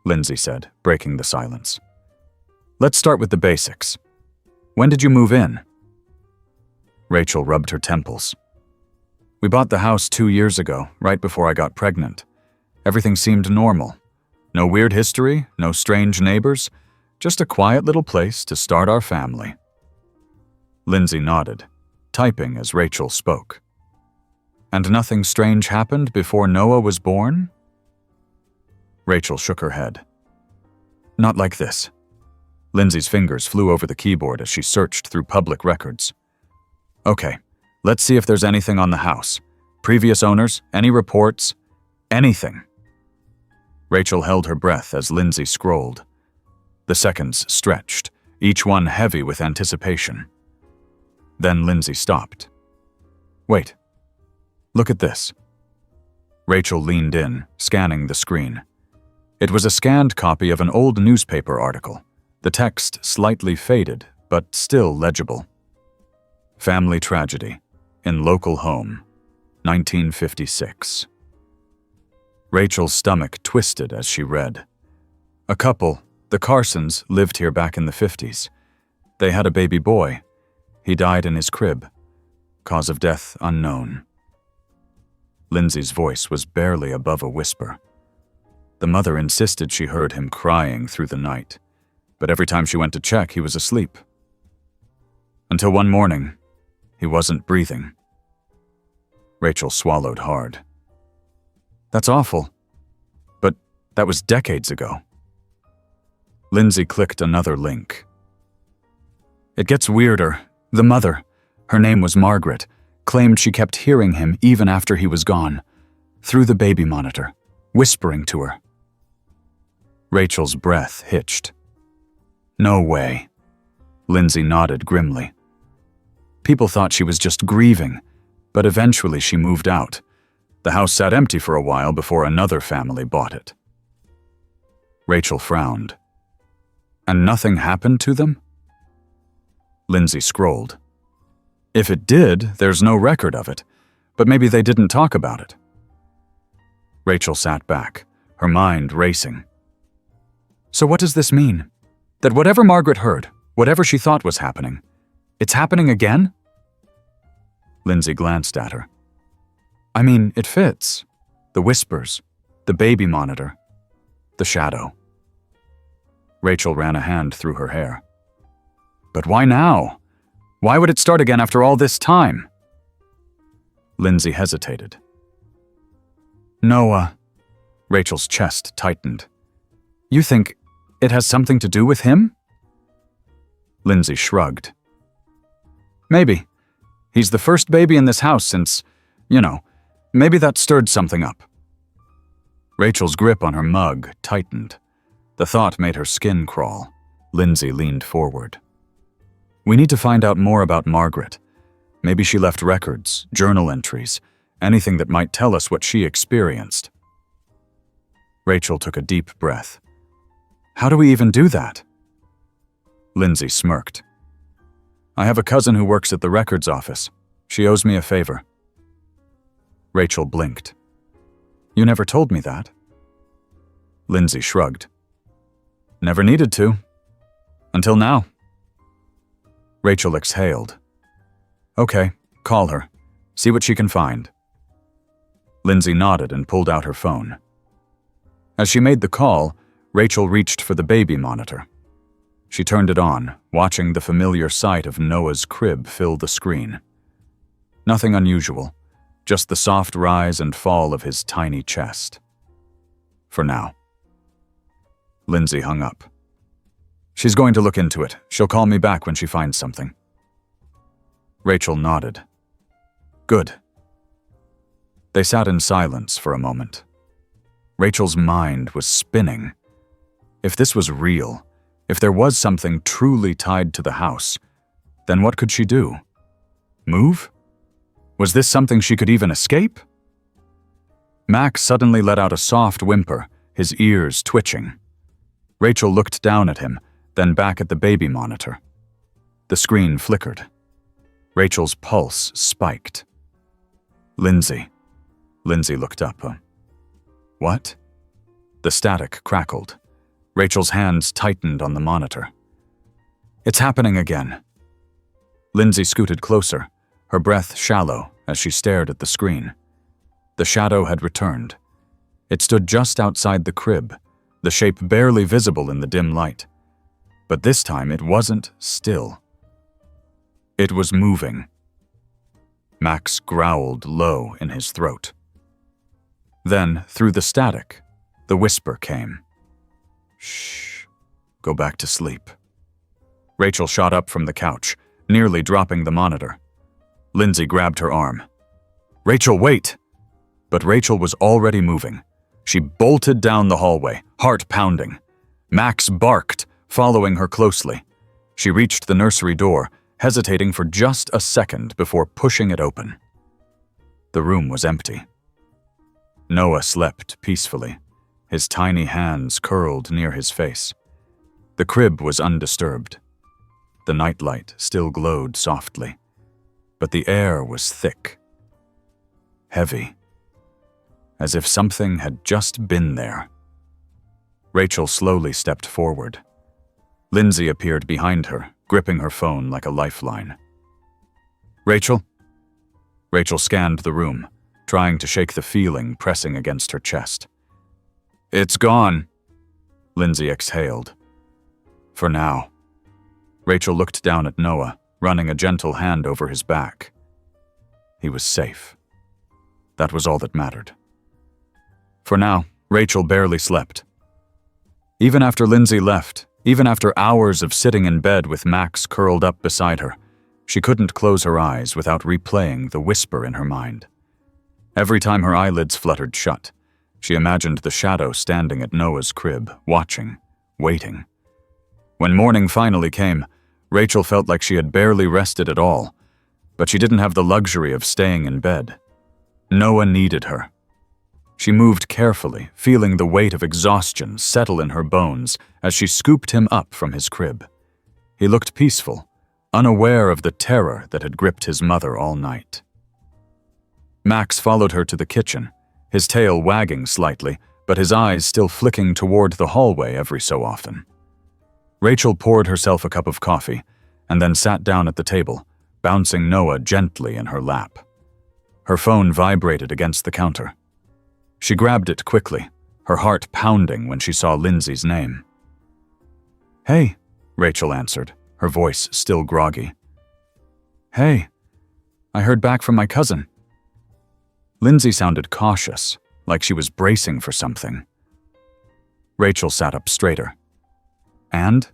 Lindsay said, breaking the silence. "Let's start with the basics. When did you move in?" Rachel rubbed her temples. "We bought the house 2 years ago, right before I got pregnant. Everything seemed normal. No weird history, no strange neighbors, just a quiet little place to start our family." Lindsay nodded, typing as Rachel spoke. "And nothing strange happened before Noah was born?" Rachel shook her head. "Not like this." Lindsay's fingers flew over the keyboard as she searched through public records. "Okay, let's see if there's anything on the house. Previous owners, any reports, anything." Rachel held her breath as Lindsay scrolled. The seconds stretched, each one heavy with anticipation. Then Lindsay stopped. "Wait. Look at this." Rachel leaned in, scanning the screen. It was a scanned copy of an old newspaper article, the text slightly faded, but still legible. "Family tragedy. In local home. 1956. Rachel's stomach twisted as she read. A couple, the Carsons, lived here back in the 50s. They had a baby boy. He died in his crib. Cause of death unknown. Lindsay's voice was barely above a whisper. The mother insisted she heard him crying through the night, but every time she went to check, he was asleep. Until one morning, he wasn't breathing. Rachel swallowed hard. That's awful, but that was decades ago. Lindsay clicked another link. It gets weirder. The mother, her name was Margaret, claimed she kept hearing him even after he was gone, through the baby monitor, whispering to her. Rachel's breath hitched. No way. Lindsay nodded grimly. People thought she was just grieving, but eventually she moved out. The house sat empty for a while before another family bought it. Rachel frowned. And nothing happened to them? Lindsay scrolled. If it did, there's no record of it, but maybe they didn't talk about it. Rachel sat back, her mind racing. So what does this mean? That whatever Margaret heard, whatever she thought was happening, it's happening again? Lindsay glanced at her. I mean, it fits. The whispers, the baby monitor, the shadow. Rachel ran a hand through her hair. But why now? Why would it start again after all this time? Lindsay hesitated. Noah. Rachel's chest tightened. You think it has something to do with him? Lindsay shrugged. Maybe. He's the first baby in this house since, maybe that stirred something up. Rachel's grip on her mug tightened. The thought made her skin crawl. Lindsay leaned forward. We need to find out more about Margaret. Maybe she left records, journal entries, anything that might tell us what she experienced. Rachel took a deep breath. How do we even do that? Lindsay smirked. I have a cousin who works at the records office. She owes me a favor. Rachel blinked. You never told me that. Lindsay shrugged. Never needed to. Until now. Rachel exhaled. Okay, call her. See what she can find. Lindsay nodded and pulled out her phone. As she made the call, Rachel reached for the baby monitor. She turned it on, watching the familiar sight of Noah's crib fill the screen. Nothing unusual. just the soft rise and fall of his tiny chest. For now. Lindsay hung up. She's going to look into it. She'll call me back when she finds something. Rachel nodded. Good. They sat in silence for a moment. Rachel's mind was spinning. If this was real, if there was something truly tied to the house, then what could she do? Move? Was this something she could even escape? Max suddenly let out a soft whimper, his ears twitching. Rachel looked down at him, then back at the baby monitor. The screen flickered. Rachel's pulse spiked. Lindsay. Lindsay looked up. What? The static crackled. Rachel's hands tightened on the monitor. It's happening again. Lindsay scooted closer, her breath shallow as she stared at the screen. The shadow had returned. It stood just outside the crib, the shape barely visible in the dim light. But this time it wasn't still. It was moving. Max growled low in his throat. Then, through the static, the whisper came. Shh. Go back to sleep. Rachel shot up from the couch, nearly dropping the monitor. Lindsay grabbed her arm. Rachel, wait! But Rachel was already moving. She bolted down the hallway, heart pounding. Max barked, following her closely. She reached the nursery door, hesitating for just a second before pushing it open. The room was empty. Noah slept peacefully, his tiny hands curled near his face. The crib was undisturbed. The nightlight still glowed softly, but the air was thick, heavy, as if something had just been there. Rachel slowly stepped forward. Lindsay appeared behind her, gripping her phone like a lifeline. Rachel? Rachel scanned the room, trying to shake the feeling pressing against her chest. It's gone, Lindsay exhaled. For now. Rachel looked down at Noah, running a gentle hand over his back. He was safe. That was all that mattered. For now, Rachel barely slept. Even after Lindsay left, even after hours of sitting in bed with Max curled up beside her, she couldn't close her eyes without replaying the whisper in her mind. Every time her eyelids fluttered shut, she imagined the shadow standing at Noah's crib, watching, waiting. When morning finally came, Rachel felt like she had barely rested at all, but she didn't have the luxury of staying in bed. Noah needed her. She moved carefully, feeling the weight of exhaustion settle in her bones as she scooped him up from his crib. He looked peaceful, unaware of the terror that had gripped his mother all night. Max followed her to the kitchen, his tail wagging slightly, but his eyes still flicking toward the hallway every so often. Rachel poured herself a cup of coffee and then sat down at the table, bouncing Noah gently in her lap. Her phone vibrated against the counter. She grabbed it quickly, her heart pounding when she saw Lindsay's name. Hey, Rachel answered, her voice still groggy. Hey, I heard back from my cousin. Lindsay sounded cautious, like she was bracing for something. Rachel sat up straighter. And?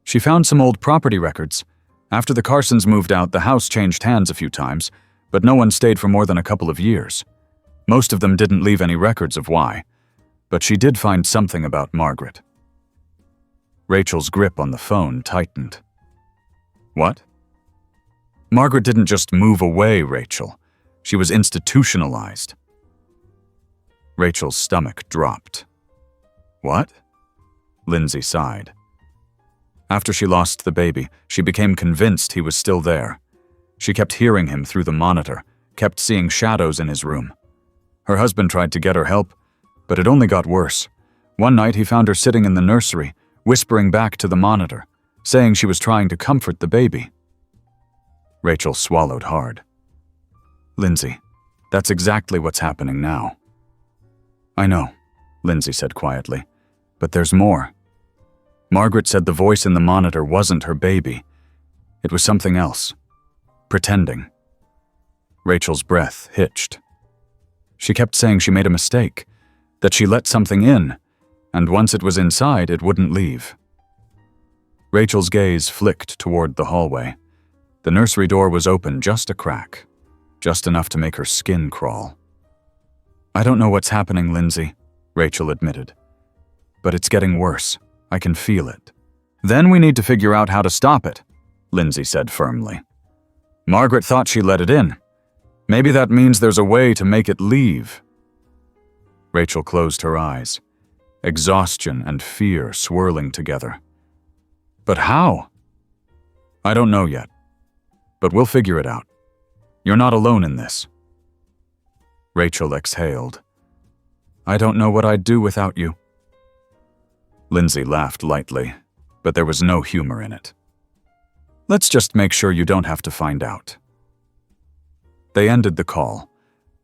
She found some old property records. After the Carsons moved out, the house changed hands a few times, but no one stayed for more than a couple of years. Most of them didn't leave any records of why, but she did find something about Margaret. Rachel's grip on the phone tightened. What? Margaret didn't just move away, Rachel. She was institutionalized. Rachel's stomach dropped. What? Lindsay sighed. After she lost the baby, she became convinced he was still there. She kept hearing him through the monitor, kept seeing shadows in his room. Her husband tried to get her help, but it only got worse. One night he found her sitting in the nursery, whispering back to the monitor, saying she was trying to comfort the baby. Rachel swallowed hard. Lindsay, that's exactly what's happening now. I know, Lindsay said quietly, but there's more. Margaret said the voice in the monitor wasn't her baby. It was something else. Pretending. Rachel's breath hitched. She kept saying she made a mistake, that she let something in, and once it was inside, it wouldn't leave. Rachel's gaze flicked toward the hallway. The nursery door was open just a crack, just enough to make her skin crawl. "I don't know what's happening, Lindsay," Rachel admitted. "But it's getting worse. I can feel it." "Then we need to figure out how to stop it," Lindsay said firmly. "Margaret thought she let it in. Maybe that means there's a way to make it leave." Rachel closed her eyes, exhaustion and fear swirling together. "But how?" "I don't know yet, but we'll figure it out. You're not alone in this." Rachel exhaled. "I don't know what I'd do without you." Lindsay laughed lightly, but there was no humor in it. "Let's just make sure you don't have to find out." They ended the call,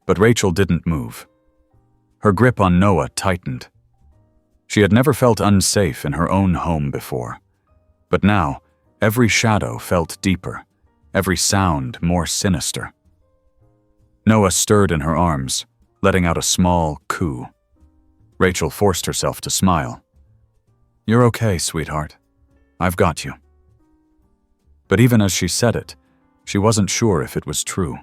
but Rachel didn't move. Her grip on Noah tightened. She had never felt unsafe in her own home before, but now every shadow felt deeper, every sound more sinister. Noah stirred in her arms, letting out a small coo. Rachel forced herself to smile. "You're okay, sweetheart. I've got you." But even as she said it, she wasn't sure if it was true.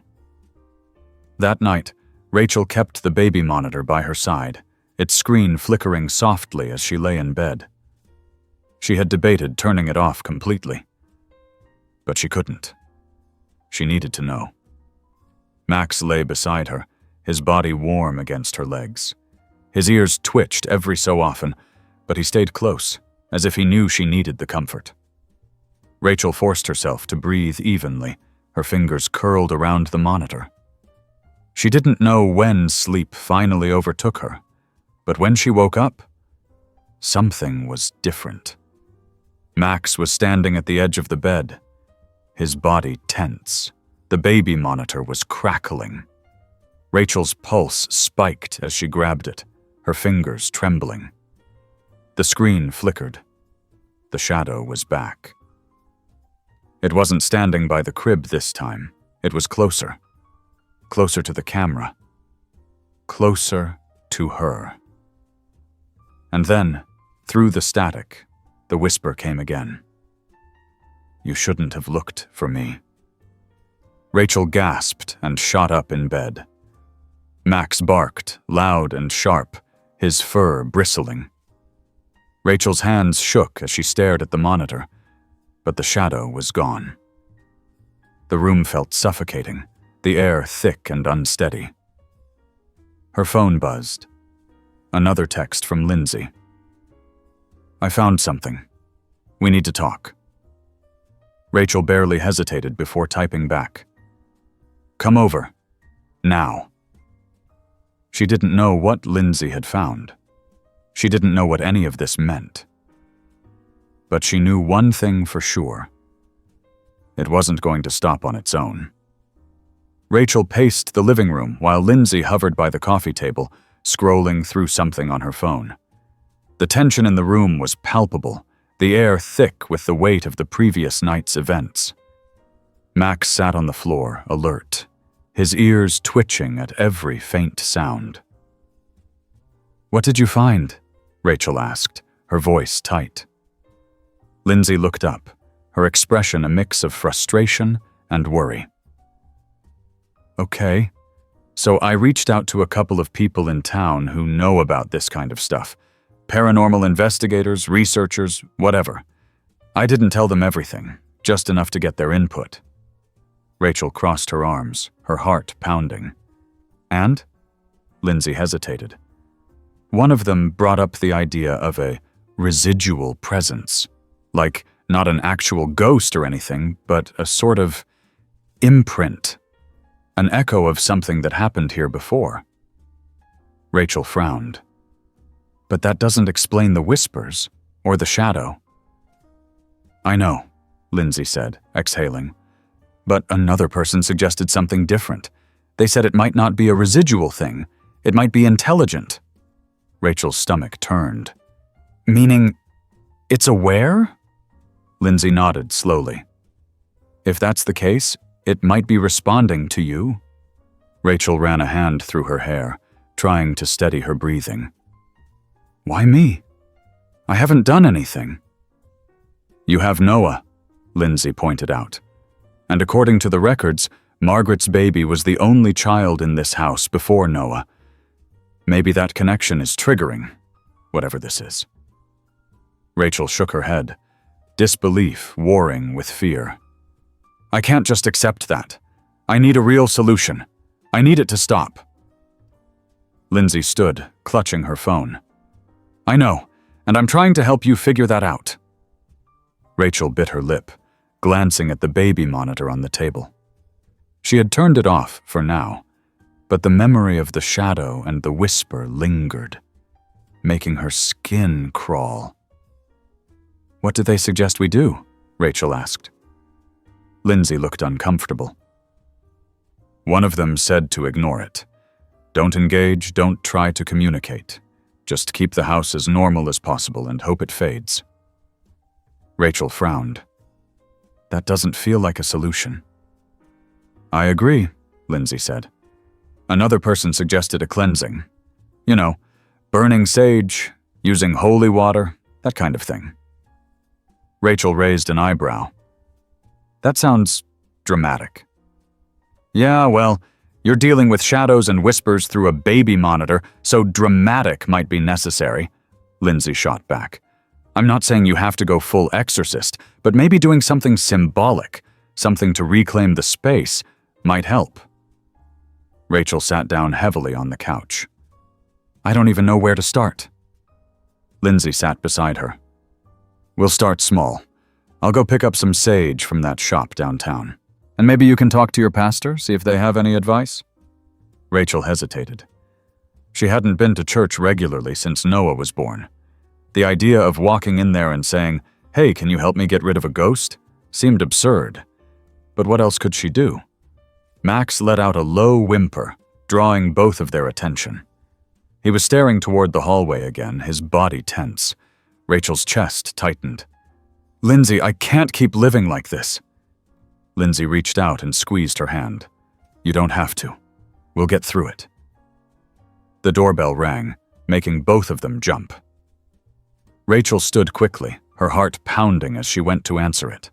That night, Rachel kept the baby monitor by her side, its screen flickering softly as she lay in bed. She had debated turning it off completely, but she couldn't. She needed to know. Max lay beside her, his body warm against her legs. His ears twitched every so often, but he stayed close, as if he knew she needed the comfort. Rachel forced herself to breathe evenly, her fingers curled around the monitor. She didn't know when sleep finally overtook her, but when she woke up, something was different. Max was standing at the edge of the bed, his body tense. The baby monitor was crackling. Rachel's pulse spiked as she grabbed it, her fingers trembling. The screen flickered. The shadow was back. It wasn't standing by the crib this time. It was closer. Closer to the camera. Closer to her. And then, through the static, the whisper came again. "You shouldn't have looked for me." Rachel gasped and shot up in bed. Max barked, loud and sharp, his fur bristling. Rachel's hands shook as she stared at the monitor, but the shadow was gone. The room felt suffocating, the air thick and unsteady. Her phone buzzed. Another text from Lindsay. "I found something. We need to talk." Rachel barely hesitated before typing back. "Come over. Now." She didn't know what Lindsay had found. She didn't know what any of this meant. But she knew one thing for sure. It wasn't going to stop on its own. Rachel paced the living room while Lindsay hovered by the coffee table, scrolling through something on her phone. The tension in the room was palpable, the air thick with the weight of the previous night's events. Max sat on the floor, alert, his ears twitching at every faint sound. "What did you find?" Rachel asked, her voice tight. Lindsay looked up, her expression a mix of frustration and worry. "Okay, so I reached out to a couple of people in town who know about this kind of stuff. Paranormal investigators, researchers, whatever. I didn't tell them everything, just enough to get their input." Rachel crossed her arms, her heart pounding. "And?" Lindsay hesitated. "One of them brought up the idea of a residual presence, like not an actual ghost or anything, but a sort of imprint, an echo of something that happened here before." Rachel frowned. "But that doesn't explain the whispers, or the shadow." "I know," Lindsay said, exhaling. "But another person suggested something different. They said it might not be a residual thing. It might be intelligent." Rachel's stomach turned. "Meaning, it's aware?" Lindsay nodded slowly. "If that's the case, it might be responding to you, Rachel ran a hand through her hair, trying to steady her breathing. Why me? I haven't done anything. You have Noah, Lindsay pointed out. And according to the records, Margaret's baby was the only child in this house before Noah. Maybe that connection is triggering, whatever this is. Rachel shook her head, disbelief warring with fear. I can't just accept that. I need a real solution. I need it to stop. Lindsay stood, clutching her phone. I know, and I'm trying to help you figure that out. Rachel bit her lip, glancing at the baby monitor on the table. She had turned it off for now, but the memory of the shadow and the whisper lingered, making her skin crawl. What did they suggest we do? Rachel asked. Lindsay looked uncomfortable. One of them said to ignore it. Don't engage, don't try to communicate. Just keep the house as normal as possible and hope it fades. Rachel frowned. That doesn't feel like a solution. I agree, Lindsay said. Another person suggested a cleansing. You know, burning sage, using holy water, that kind of thing. Rachel raised an eyebrow. That sounds dramatic. Yeah, well, you're dealing with shadows and whispers through a baby monitor, so dramatic might be necessary, Lindsay shot back. I'm not saying you have to go full exorcist, but maybe doing something symbolic, something to reclaim the space, might help. Rachel sat down heavily on the couch. I don't even know where to start. Lindsay sat beside her. We'll start small. I'll go pick up some sage from that shop downtown. And maybe you can talk to your pastor, see if they have any advice? Rachel hesitated. She hadn't been to church regularly since Noah was born. The idea of walking in there and saying, "Hey, can you help me get rid of a ghost?" seemed absurd. But what else could she do? Max let out a low whimper, drawing both of their attention. He was staring toward the hallway again, his body tense. Rachel's chest tightened. Lindsay, I can't keep living like this. Lindsay reached out and squeezed her hand. You don't have to. We'll get through it. The doorbell rang, making both of them jump. Rachel stood quickly, her heart pounding as she went to answer it.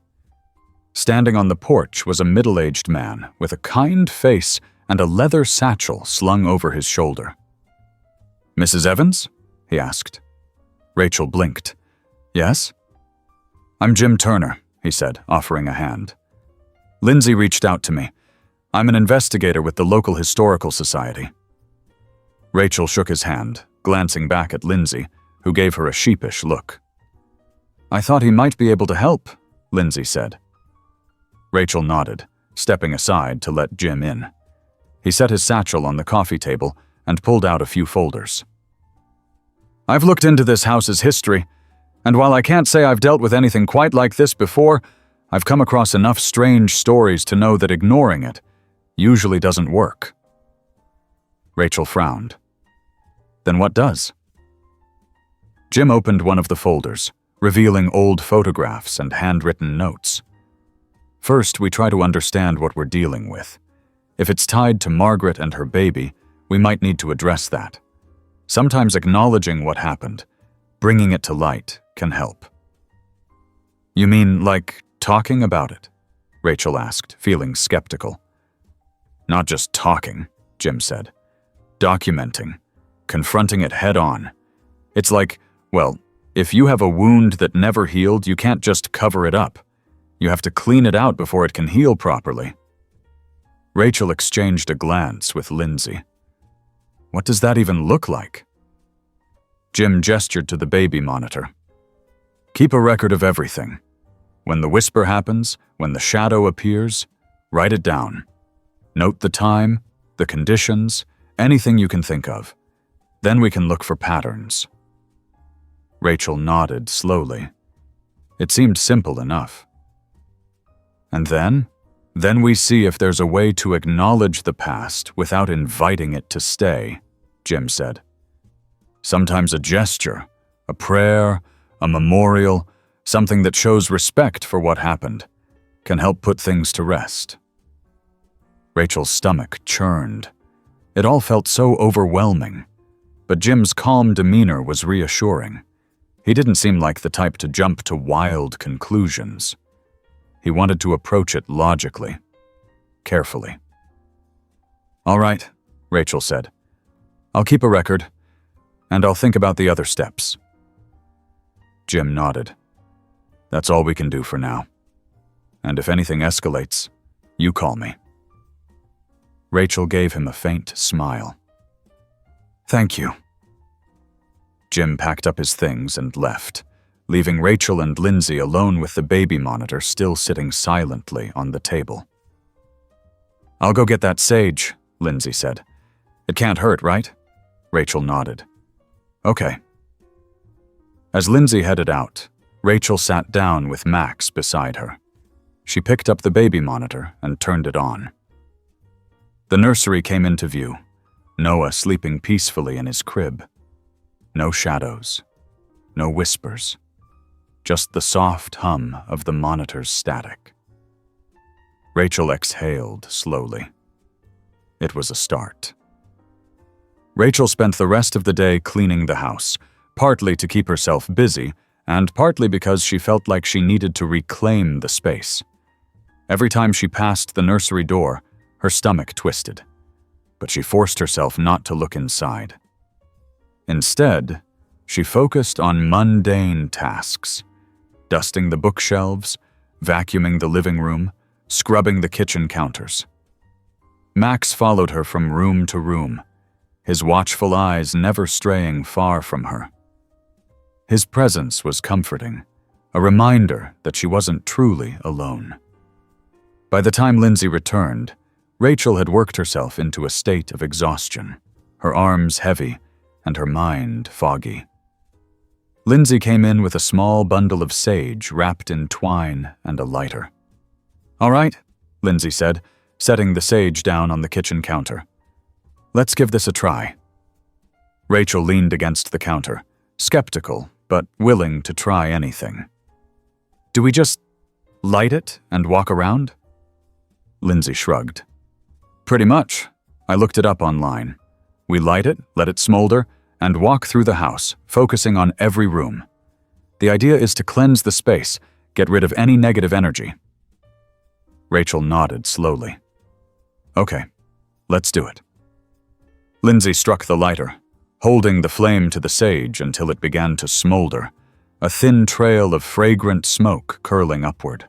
Standing on the porch was a middle-aged man with a kind face and a leather satchel slung over his shoulder. Mrs. Evans? He asked. Rachel blinked. Yes? I'm Jim Turner, he said, offering a hand. Lindsay reached out to me. I'm an investigator with the local historical society. Rachel shook his hand, glancing back at Lindsay, who gave her a sheepish look. I thought he might be able to help, Lindsay said. Rachel nodded, stepping aside to let Jim in. He set his satchel on the coffee table and pulled out a few folders. I've looked into this house's history, and while I can't say I've dealt with anything quite like this before, I've come across enough strange stories to know that ignoring it usually doesn't work. Rachel frowned. Then what does? Jim opened one of the folders, revealing old photographs and handwritten notes. First, we try to understand what we're dealing with. If it's tied to Margaret and her baby, we might need to address that. Sometimes acknowledging what happened, bringing it to light, can help. You mean like talking about it? Rachel asked, feeling skeptical. Not just talking, Jim said. Documenting, confronting it head on. It's like, well, if you have a wound that never healed, you can't just cover it up. You have to clean it out before it can heal properly. Rachel exchanged a glance with Lindsay. What does that even look like? Jim gestured to the baby monitor. Keep a record of everything. When the whisper happens, when the shadow appears, write it down. Note the time, the conditions, anything you can think of. Then we can look for patterns. Rachel nodded slowly. It seemed simple enough. And then we see if there's a way to acknowledge the past without inviting it to stay, Jim said. Sometimes a gesture, a prayer, a memorial, something that shows respect for what happened, can help put things to rest. Rachel's stomach churned, It all felt so overwhelming, but Jim's calm demeanor was reassuring. He didn't seem like the type to jump to wild conclusions. He wanted to approach it logically, carefully. "All right," Rachel said. "I'll keep a record, and I'll think about the other steps." Jim nodded. "That's all we can do for now. And if anything escalates, you call me." Rachel gave him a faint smile. "Thank you." Jim packed up his things and left, leaving Rachel and Lindsay alone with the baby monitor still sitting silently on the table. "I'll go get that sage," Lindsay said. "It can't hurt, right?" Rachel nodded. "Okay." As Lindsay headed out, Rachel sat down with Max beside her. She picked up the baby monitor and turned it on. The nursery came into view, Noah sleeping peacefully in his crib. No shadows, no whispers, just the soft hum of the monitor's static. Rachel exhaled slowly. It was a start. Rachel spent the rest of the day cleaning the house, partly to keep herself busy, and partly because she felt like she needed to reclaim the space. Every time she passed the nursery door, her stomach twisted, but she forced herself not to look inside. Instead, she focused on mundane tasks, dusting the bookshelves, vacuuming the living room, scrubbing the kitchen counters. Max followed her from room to room, his watchful eyes never straying far from her. His presence was comforting, a reminder that she wasn't truly alone. By the time Lindsay returned, Rachel had worked herself into a state of exhaustion, her arms heavy and her mind foggy. Lindsay came in with a small bundle of sage wrapped in twine and a lighter. "All right," Lindsay said, setting the sage down on the kitchen counter. "Let's give this a try." Rachel leaned against the counter, skeptical but willing to try anything. "Do we just light it and walk around?" Lindsay shrugged. "Pretty much. I looked it up online. We light it, let it smolder, and walk through the house, focusing on every room. The idea is to cleanse the space, get rid of any negative energy." Rachel nodded slowly. "Okay, let's do it." Lindsay struck the lighter, holding the flame to the sage until it began to smolder, a thin trail of fragrant smoke curling upward.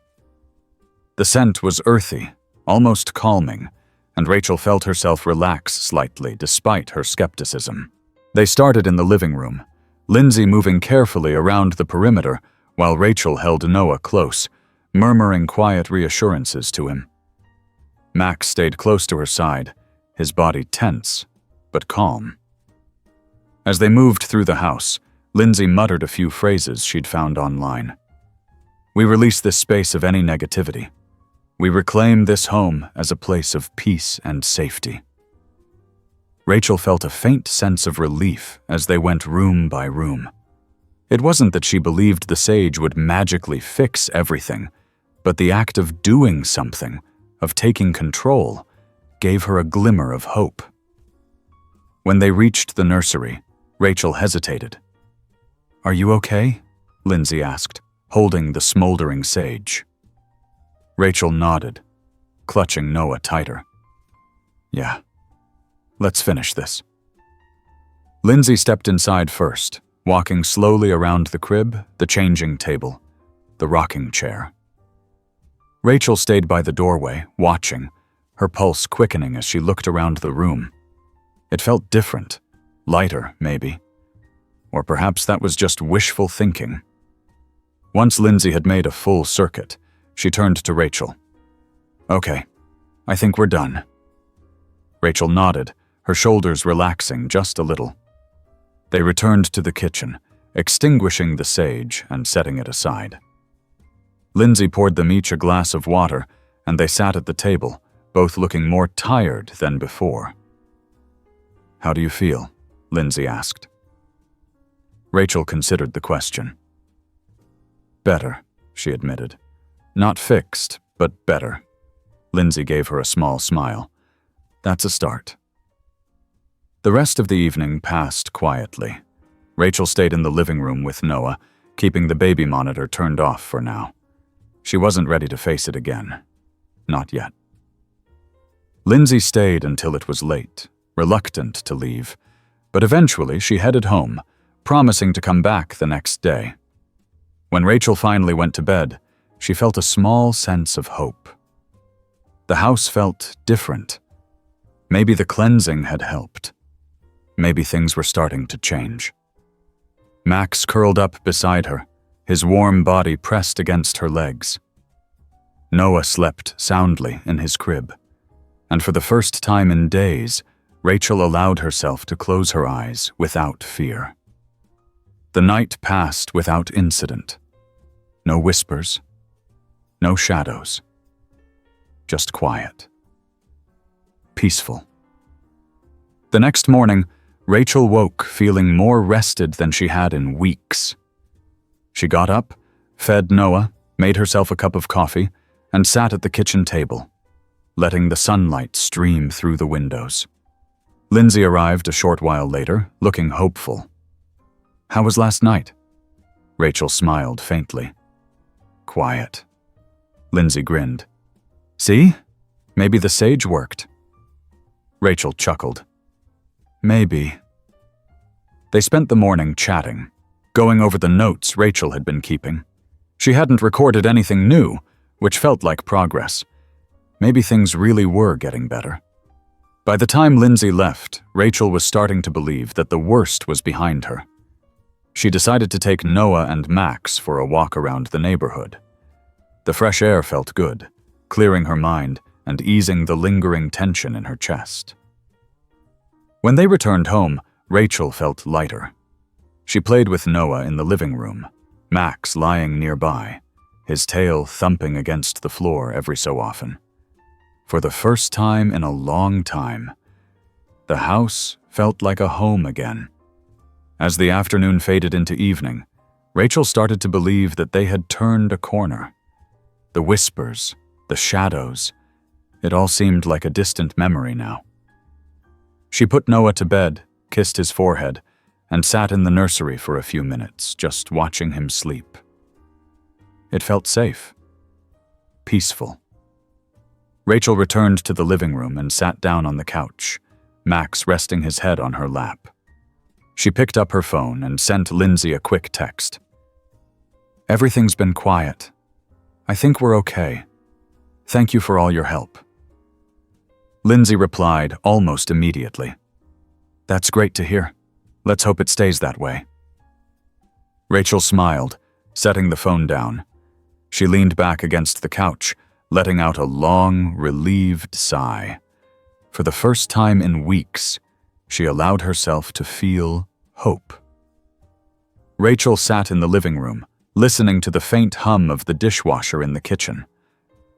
The scent was earthy, almost calming, and Rachel felt herself relax slightly despite her skepticism. They started in the living room, Lindsay moving carefully around the perimeter while Rachel held Noah close, murmuring quiet reassurances to him. Max stayed close to her side, his body tense but calm. As they moved through the house, Lindsay muttered a few phrases she'd found online. "We release this space of any negativity. We reclaim this home as a place of peace and safety." Rachel felt a faint sense of relief as they went room by room. It wasn't that she believed the sage would magically fix everything, but the act of doing something, of taking control, gave her a glimmer of hope. When they reached the nursery, Rachel hesitated. "Are you okay?" Lindsay asked, holding the smoldering sage. Rachel nodded, clutching Noah tighter. "Yeah, let's finish this." Lindsay stepped inside first, walking slowly around the crib, the changing table, the rocking chair. Rachel stayed by the doorway, watching, her pulse quickening as she looked around the room. It felt different, lighter, maybe. Or perhaps that was just wishful thinking. Once Lindsay had made a full circuit, she turned to Rachel. "Okay, I think we're done." Rachel nodded, her shoulders relaxing just a little. They returned to the kitchen, extinguishing the sage and setting it aside. Lindsay poured them each a glass of water, and they sat at the table, both looking more tired than before. "How do you feel?" Lindsay asked. Rachel considered the question. "Better," she admitted. "Not fixed, but better." Lindsay gave her a small smile. "That's a start." The rest of the evening passed quietly. Rachel stayed in the living room with Noah, keeping the baby monitor turned off for now. She wasn't ready to face it again. Not yet. Lindsay stayed until it was late, reluctant to leave, but eventually she headed home, promising to come back the next day. When Rachel finally went to bed, she felt a small sense of hope. The house felt different. Maybe the cleansing had helped. Maybe things were starting to change. Max curled up beside her, his warm body pressed against her legs. Noah slept soundly in his crib, and for the first time in days, Rachel allowed herself to close her eyes without fear. The night passed without incident. No whispers, no shadows. Just quiet. Peaceful. The next morning, Rachel woke feeling more rested than she had in weeks. She got up, fed Noah, made herself a cup of coffee, and sat at the kitchen table, letting the sunlight stream through the windows. Lindsay arrived a short while later, looking hopeful. "How was last night?" Rachel smiled faintly. "Quiet." Lindsay grinned. "See? Maybe the sage worked." Rachel chuckled. "Maybe." They spent the morning chatting, going over the notes Rachel had been keeping. She hadn't recorded anything new, which felt like progress. Maybe things really were getting better. By the time Lindsay left, Rachel was starting to believe that the worst was behind her. She decided to take Noah and Max for a walk around the neighborhood. The fresh air felt good, clearing her mind and easing the lingering tension in her chest. When they returned home, Rachel felt lighter. She played with Noah in the living room, Max lying nearby, his tail thumping against the floor every so often. For the first time in a long time, the house felt like a home again. As the afternoon faded into evening, Rachel started to believe that they had turned a corner. The whispers, the shadows, it all seemed like a distant memory now. She put Noah to bed, kissed his forehead, and sat in the nursery for a few minutes, just watching him sleep. It felt safe, peaceful. Rachel returned to the living room and sat down on the couch, Max resting his head on her lap. She picked up her phone and sent Lindsay a quick text. "Everything's been quiet. I think we're okay. Thank you for all your help." Lindsay replied almost immediately. "That's great to hear. Let's hope it stays that way." Rachel smiled, setting the phone down. She leaned back against the couch, letting out a long, relieved sigh. For the first time in weeks, she allowed herself to feel hope. Rachel sat in the living room, listening to the faint hum of the dishwasher in the kitchen.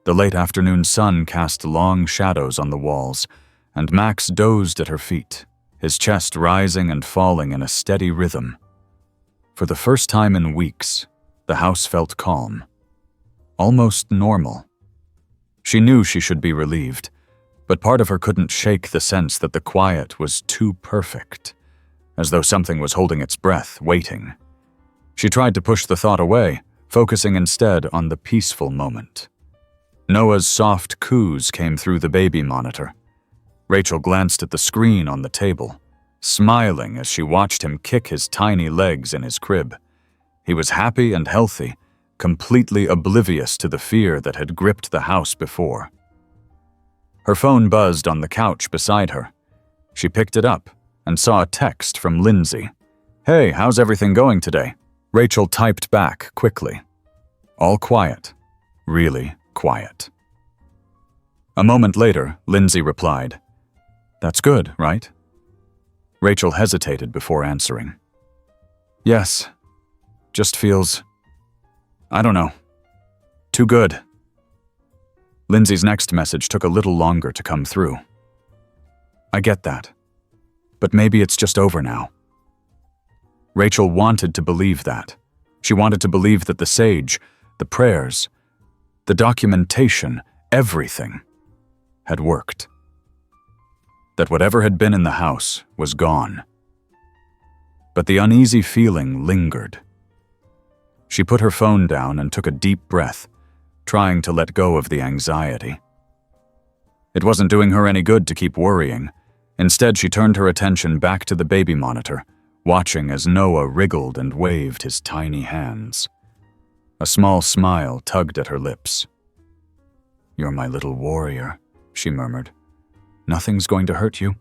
The late afternoon sun cast long shadows on the walls, and Max dozed at her feet, his chest rising and falling in a steady rhythm. For the first time in weeks, the house felt calm, almost normal. She knew she should be relieved, but part of her couldn't shake the sense that the quiet was too perfect, as though something was holding its breath, waiting. She tried to push the thought away, focusing instead on the peaceful moment. Noah's soft coos came through the baby monitor. Rachel glanced at the screen on the table, smiling as she watched him kick his tiny legs in his crib. He was happy and healthy, completely oblivious to the fear that had gripped the house before. Her phone buzzed on the couch beside her. She picked it up and saw a text from Lindsay. "Hey, how's everything going today?" Rachel typed back quickly. "All quiet. Really quiet." A moment later, Lindsay replied, "That's good, right?" Rachel hesitated before answering. "Yes. Just feels, I don't know, too good." Lindsay's next message took a little longer to come through. "I get that, but maybe it's just over now." Rachel wanted to believe that. She wanted to believe that the sage, the prayers, the documentation, everything had worked. that whatever had been in the house was gone. But the uneasy feeling lingered. She put her phone down and took a deep breath, trying to let go of the anxiety. It wasn't doing her any good to keep worrying. Instead, she turned her attention back to the baby monitor, watching as Noah wriggled and waved his tiny hands. A small smile tugged at her lips. "You're my little warrior," she murmured. "Nothing's going to hurt you."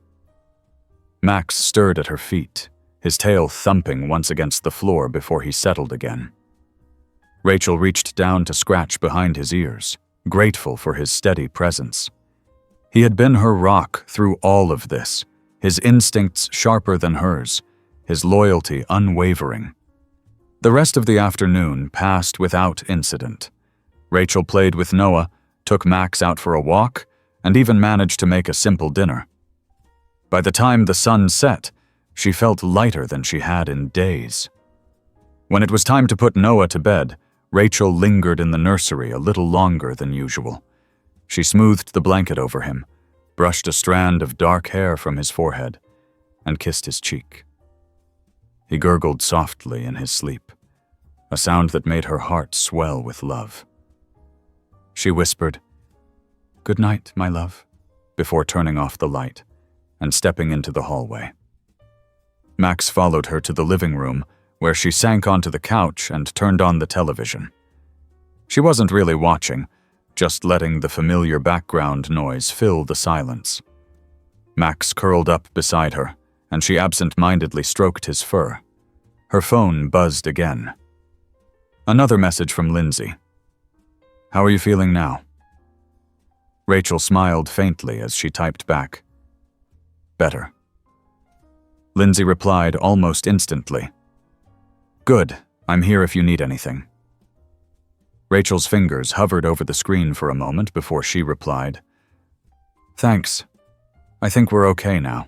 Max stirred at her feet, his tail thumping once against the floor before he settled again. Rachel reached down to scratch behind his ears, grateful for his steady presence. He had been her rock through all of this, his instincts sharper than hers, his loyalty unwavering. The rest of the afternoon passed without incident. Rachel played with Noah, took Max out for a walk, and even managed to make a simple dinner. By the time the sun set, she felt lighter than she had in days. When it was time to put Noah to bed, Rachel lingered in the nursery a little longer than usual. She smoothed the blanket over him, brushed a strand of dark hair from his forehead, and kissed his cheek. He gurgled softly in his sleep, a sound that made her heart swell with love. She whispered, "Good night, my love," before turning off the light and stepping into the hallway. Max followed her to the living room, where she sank onto the couch and turned on the television. She wasn't really watching, just letting the familiar background noise fill the silence. Max curled up beside her, and she absent-mindedly stroked his fur. Her phone buzzed again. Another message from Lindsay. "How are you feeling now?" Rachel smiled faintly as she typed back, "Better." Lindsay replied almost instantly, "Good, I'm here if you need anything." Rachel's fingers hovered over the screen for a moment before she replied, "Thanks. I think we're okay now."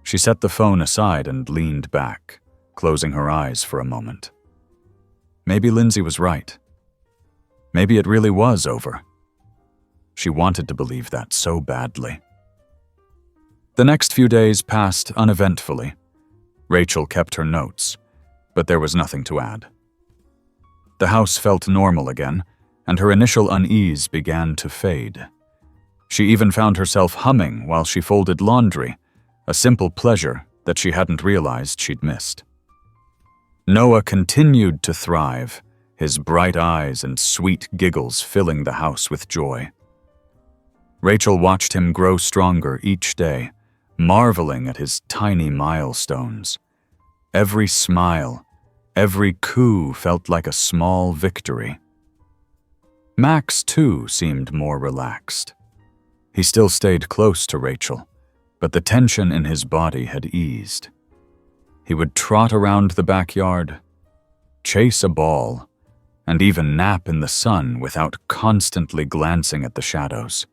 She set the phone aside and leaned back, closing her eyes for a moment. Maybe Lindsay was right. Maybe it really was over. She wanted to believe that so badly. The next few days passed uneventfully. Rachel kept her notes, but there was nothing to add. The house felt normal again, and her initial unease began to fade. She even found herself humming while she folded laundry, a simple pleasure that she hadn't realized she'd missed. Noah continued to thrive, his bright eyes and sweet giggles filling the house with joy. Rachel watched him grow stronger each day, marveling at his tiny milestones. Every smile, every coo felt like a small victory. Max, too, seemed more relaxed. He still stayed close to Rachel, but the tension in his body had eased. He would trot around the backyard, chase a ball, and even nap in the sun without constantly glancing at the shadows.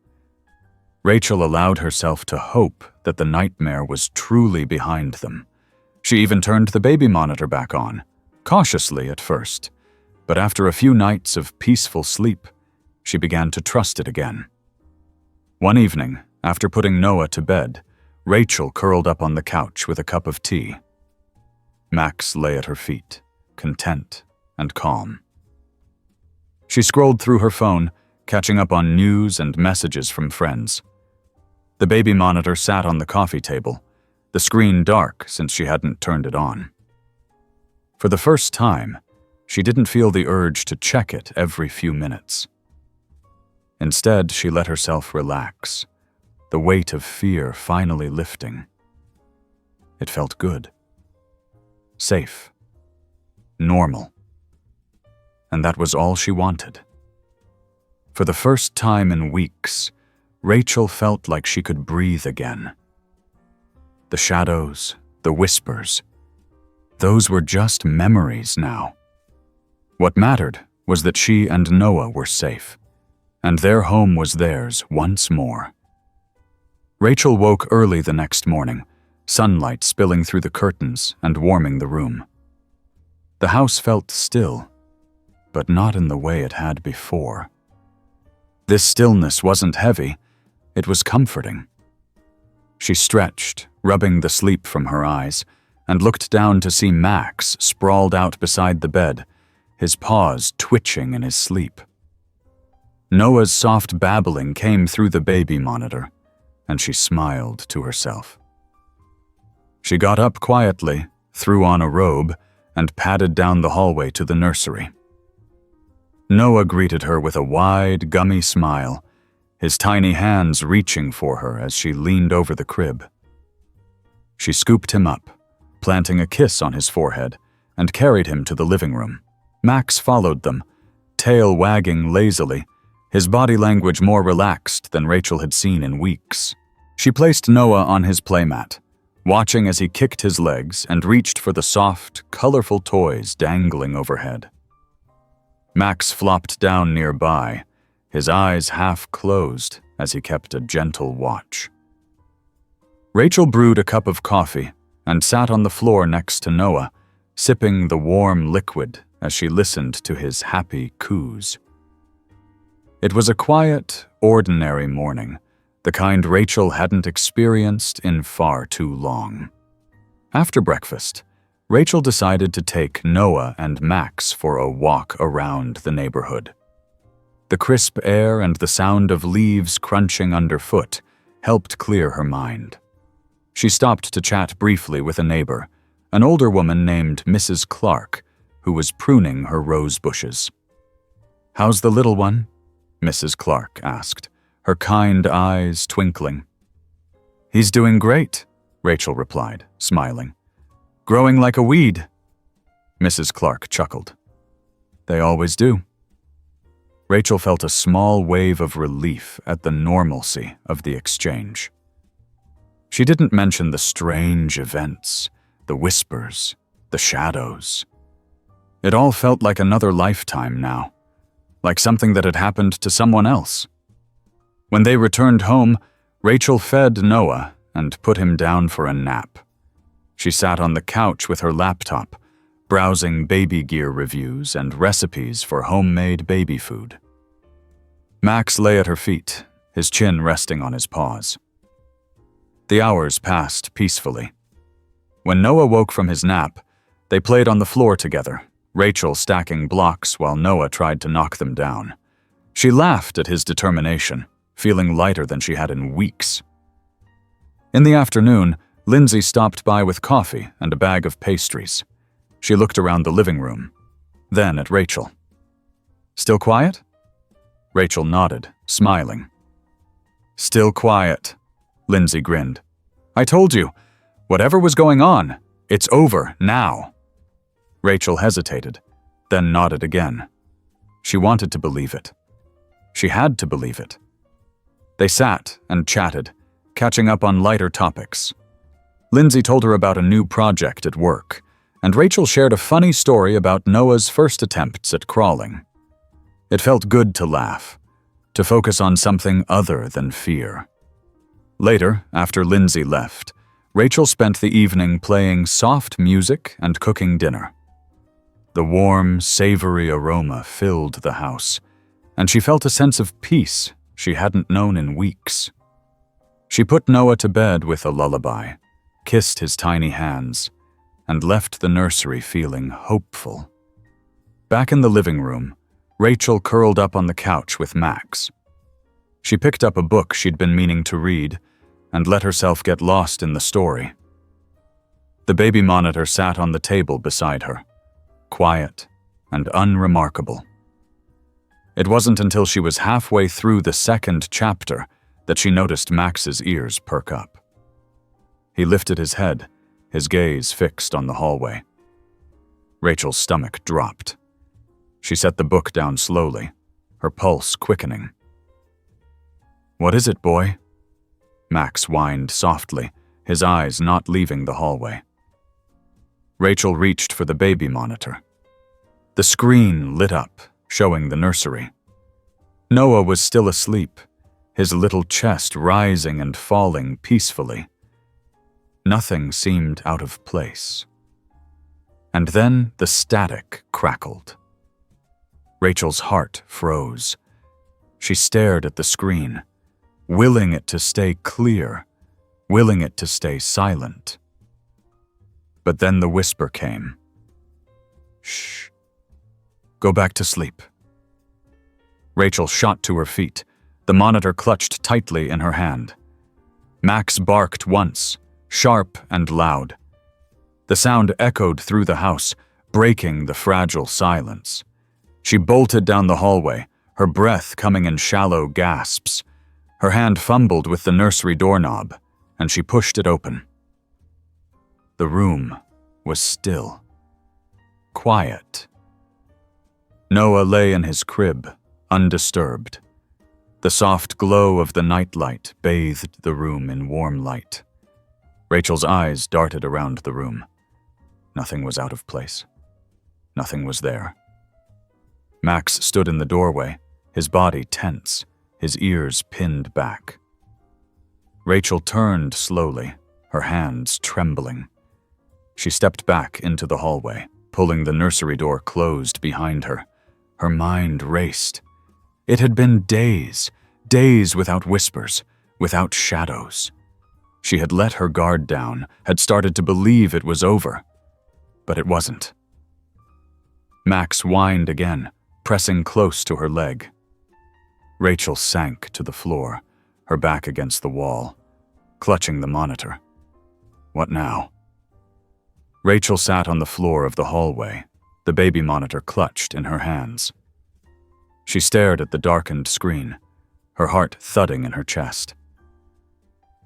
Rachel allowed herself to hope that the nightmare was truly behind them. She even turned the baby monitor back on, cautiously at first, but after a few nights of peaceful sleep, she began to trust it again. One evening, after putting Noah to bed, Rachel curled up on the couch with a cup of tea. Max lay at her feet, content and calm. She scrolled through her phone, catching up on news and messages from friends. The baby monitor sat on the coffee table, the screen dark since she hadn't turned it on. For the first time, she didn't feel the urge to check it every few minutes. Instead, she let herself relax, the weight of fear finally lifting. It felt good. Safe. Normal. And that was all she wanted. For the first time in weeks, Rachel felt like she could breathe again. The shadows, the whispers, those were just memories now. What mattered was that she and Noah were safe, and their home was theirs once more. Rachel woke early the next morning, sunlight spilling through the curtains and warming the room. The house felt still, but not in the way it had before. This stillness wasn't heavy, it was comforting. She stretched, rubbing the sleep from her eyes, and looked down to see Max sprawled out beside the bed, his paws twitching in his sleep. Noah's soft babbling came through the baby monitor, and she smiled to herself. She got up quietly, threw on a robe, and padded down the hallway to the nursery. Noah greeted her with a wide, gummy smile, his tiny hands reaching for her as she leaned over the crib. She scooped him up, planting a kiss on his forehead, and carried him to the living room. Max followed them, tail wagging lazily, his body language more relaxed than Rachel had seen in weeks. She placed Noah on his playmat, watching as he kicked his legs and reached for the soft, colorful toys dangling overhead. Max flopped down nearby, his eyes half closed as he kept a gentle watch. Rachel brewed a cup of coffee and sat on the floor next to Noah, sipping the warm liquid as she listened to his happy coos. It was a quiet, ordinary morning, the kind Rachel hadn't experienced in far too long. After breakfast, Rachel decided to take Noah and Max for a walk around the neighborhood. The crisp air and the sound of leaves crunching underfoot helped clear her mind. She stopped to chat briefly with a neighbor, an older woman named Mrs. Clark, who was pruning her rose bushes. "How's the little one?" Mrs. Clark asked, her kind eyes twinkling. "He's doing great," Rachel replied, smiling. "Growing like a weed." Mrs. Clark chuckled. "They always do." Rachel felt a small wave of relief at the normalcy of the exchange. She didn't mention the strange events, the whispers, the shadows. It all felt like another lifetime now, like something that had happened to someone else. When they returned home, Rachel fed Noah and put him down for a nap. She sat on the couch with her laptop, browsing baby gear reviews and recipes for homemade baby food. Max lay at her feet, his chin resting on his paws. The hours passed peacefully. When Noah woke from his nap, they played on the floor together, Rachel stacking blocks while Noah tried to knock them down. She laughed at his determination, feeling lighter than she had in weeks. In the afternoon, Lindsay stopped by with coffee and a bag of pastries. She looked around the living room, then at Rachel. "Still quiet?" Rachel nodded, smiling. "Still quiet," Lindsay grinned. "I told you, whatever was going on, it's over now." Rachel hesitated, then nodded again. She wanted to believe it. She had to believe it. They sat and chatted, catching up on lighter topics. Lindsay told her about a new project at work, and Rachel shared a funny story about Noah's first attempts at crawling. It felt good to laugh, to focus on something other than fear. Later, after Lindsay left, Rachel spent the evening playing soft music and cooking dinner. The warm, savory aroma filled the house, and she felt a sense of peace she hadn't known in weeks. She put Noah to bed with a lullaby, kissed his tiny hands, and left the nursery feeling hopeful. Back in the living room, Rachel curled up on the couch with Max. She picked up a book she'd been meaning to read and let herself get lost in the story. The baby monitor sat on the table beside her, quiet and unremarkable. It wasn't until she was halfway through the second chapter that she noticed Max's ears perk up. He lifted his head, his gaze fixed on the hallway. Rachel's stomach dropped. She set the book down slowly, her pulse quickening. "What is it, boy?" Max whined softly, his eyes not leaving the hallway. Rachel reached for the baby monitor. The screen lit up, showing the nursery. Noah was still asleep, his little chest rising and falling peacefully. Nothing seemed out of place. And then the static crackled. Rachel's heart froze. She stared at the screen, willing it to stay clear, willing it to stay silent. But then the whisper came. "Shh. Go back to sleep." Rachel shot to her feet, the monitor clutched tightly in her hand. Max barked once, sharp and loud. The sound echoed through the house, breaking the fragile silence. She bolted down the hallway, her breath coming in shallow gasps. Her hand fumbled with the nursery doorknob, and she pushed it open. The room was still. Quiet. Noah lay in his crib, undisturbed. The soft glow of the nightlight bathed the room in warm light. Rachel's eyes darted around the room. Nothing was out of place. Nothing was there. Max stood in the doorway, his body tense, his ears pinned back. Rachel turned slowly, her hands trembling. She stepped back into the hallway, pulling the nursery door closed behind her. Her mind raced. It had been days without whispers, without shadows. She had let her guard down, had started to believe it was over. But it wasn't. Max whined again, pressing close to her leg. Rachel sank to the floor, her back against the wall, clutching the monitor. What now? Rachel sat on the floor of the hallway, the baby monitor clutched in her hands. She stared at the darkened screen, her heart thudding in her chest.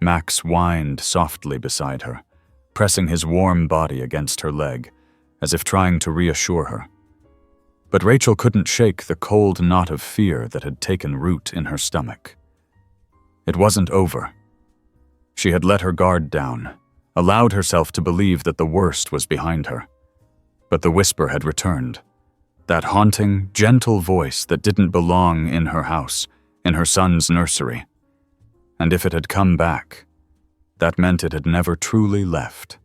Max whined softly beside her, pressing his warm body against her leg, as if trying to reassure her. But Rachel couldn't shake the cold knot of fear that had taken root in her stomach. It wasn't over. She had let her guard down, allowed herself to believe that the worst was behind her. But the whisper had returned. That haunting, gentle voice that didn't belong in her house, in her son's nursery. And if it had come back, that meant it had never truly left.